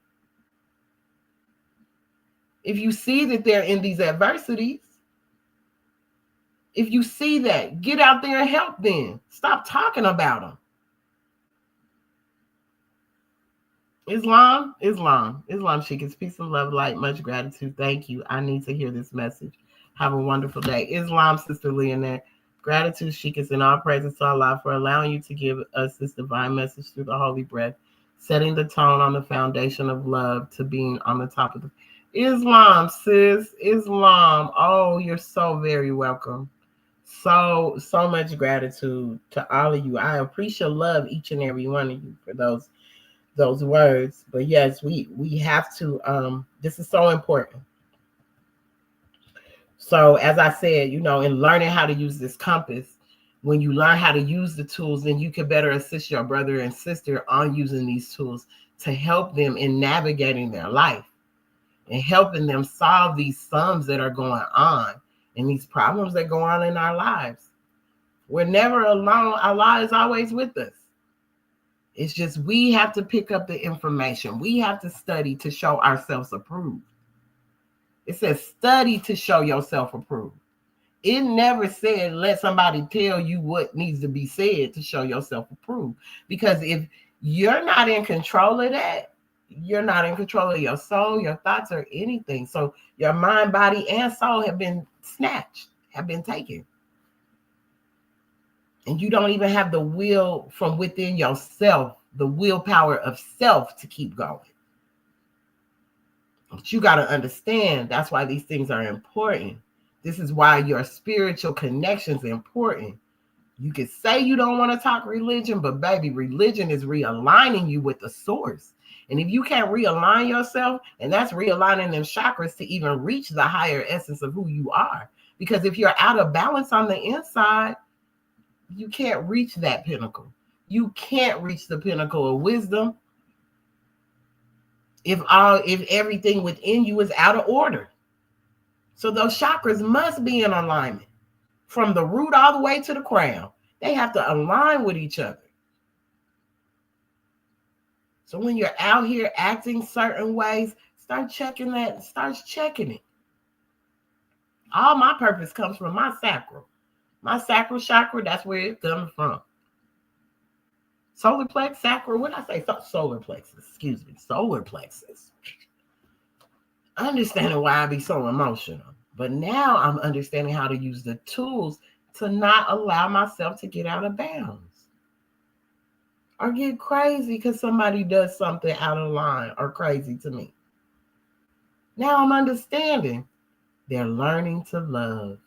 If you see that they're in these adversities, if you see that, get out there and help them. Stop talking about them. Islam, Sheikhs, peace and love, light, much gratitude. Thank you. I need to hear this message. Have a wonderful day. Islam, Sister Leonette. Gratitude, Sheikhs, and all praises to Allah for allowing you to give us this divine message through the holy breath, setting the tone on the foundation of love to being on the top of the Islam, sis. Islam. Oh, you're so very welcome. So much gratitude to all of you. I appreciate love each and every one of you for those words. But yes, we have to this is so important. So as I said, in learning how to use this compass, when you learn how to use the tools, then you can better assist your brother and sister on using these tools to help them in navigating their life and helping them solve these sums that are going on and these problems that go on in our lives. We're never alone. Allah is always with us. It's just we have to pick up the information. We have to study to show ourselves approved. It says study to show yourself approved. It never said let somebody tell you what needs to be said to show yourself approved. Because if you're not in control of that, you're not in control of your soul, your thoughts, or anything. So your mind, body, and soul have been snatched, have been taken. And you don't even have the will from within yourself, the willpower of self to keep going. But you got to understand that's why these things are important. This is why your spiritual connection is important. You can say you don't want to talk religion, but baby, religion is realigning you with the source. And if you can't realign yourself, and that's realigning them chakras to even reach the higher essence of who you are. Because if you're out of balance on the inside, you can't reach that pinnacle. You can't reach the pinnacle of wisdom if everything within you is out of order. So those chakras must be in alignment from the root all the way to the crown. They have to align with each other. So when you're out here acting certain ways, start checking that. Start checking it. All my purpose comes from my sacral. My sacral chakra, that's where it's coming from. Solar plexus, sacral, what did I say? Solar plexus, excuse me, solar plexus. Understanding why I be so emotional. But now I'm understanding how to use the tools to not allow myself to get out of bounds or get crazy because somebody does something out of line or crazy to me. Now I'm understanding they're learning to love.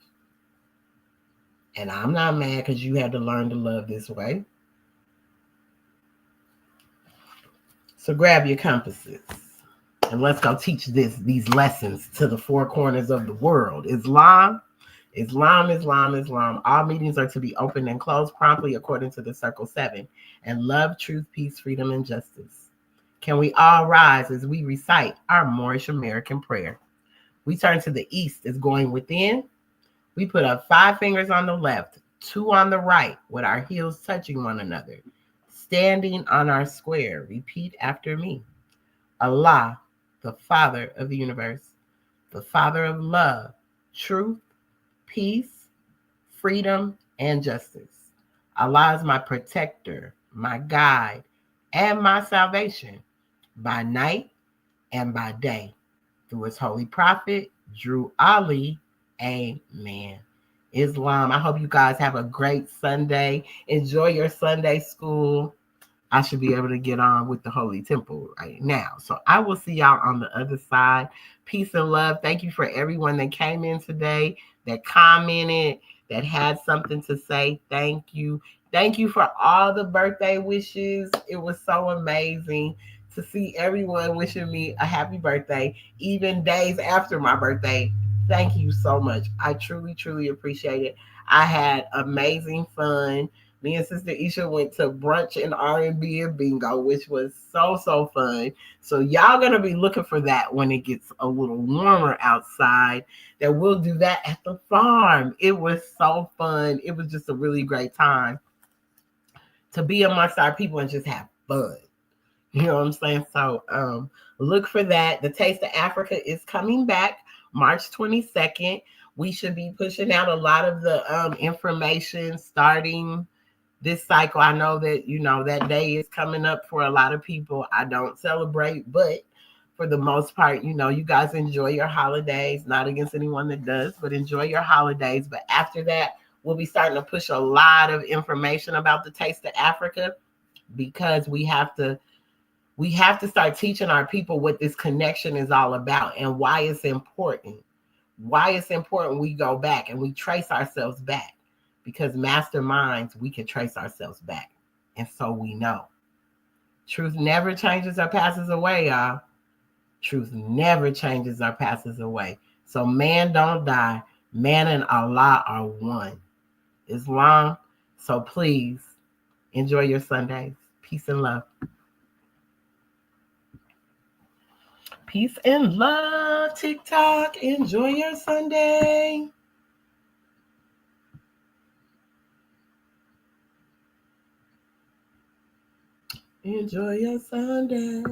And I'm not mad because you had to learn to love this way. So grab your compasses and let's go teach these lessons to the four corners of the world. Islam. All meetings are to be opened and closed promptly according to the Circle 7. And love, truth, peace, freedom, and justice. Can we all rise as we recite our Moorish American prayer? We turn to the east as going within. We put up 5 fingers on the left, 2 on the right, with our heels touching one another. Standing on our square, repeat after me. Allah, the Father of the universe, the Father of love, truth, peace, freedom, and justice. Allah is my protector, my guide, and my salvation by night and by day. Through his holy prophet, Drew Ali. Amen. Islam. I hope you guys have a great Sunday. Enjoy your Sunday school. I should be able to get on with the Holy Temple right now. So I will see y'all on the other side. Peace and love. Thank you for everyone that came in today, that commented, that had something to say. Thank you. Thank you for all the birthday wishes. It was so amazing to see everyone wishing me a happy birthday, even days after my birthday. Thank you so much. I truly, truly appreciate it. I had amazing fun. Me and Sister Isha went to brunch and R&B and bingo, which was so fun. So y'all gonna be looking for that when it gets a little warmer outside. That we'll do that at the farm. It was so fun. It was just a really great time to be amongst our people and just have fun. You know what I'm saying? So look for that. The Taste of Africa is coming back March 22nd. We should be pushing out a lot of the information starting this cycle. I know that, that day is coming up for a lot of people. I don't celebrate, but for the most part, you guys enjoy your holidays. Not against anyone that does, but enjoy your holidays. But after that, we'll be starting to push a lot of information about the Taste of Africa because we have to start teaching our people what this connection is all about and why it's important. Why it's important we go back and we trace ourselves back. Because masterminds, we can trace ourselves back. And so we know. Truth never changes or passes away, y'all. Truth never changes or passes away. So man don't die. Man and Allah are one. Islam. So please enjoy your Sundays. Peace and love. Peace and love, TikTok. Enjoy your Sunday. Enjoy your Sunday.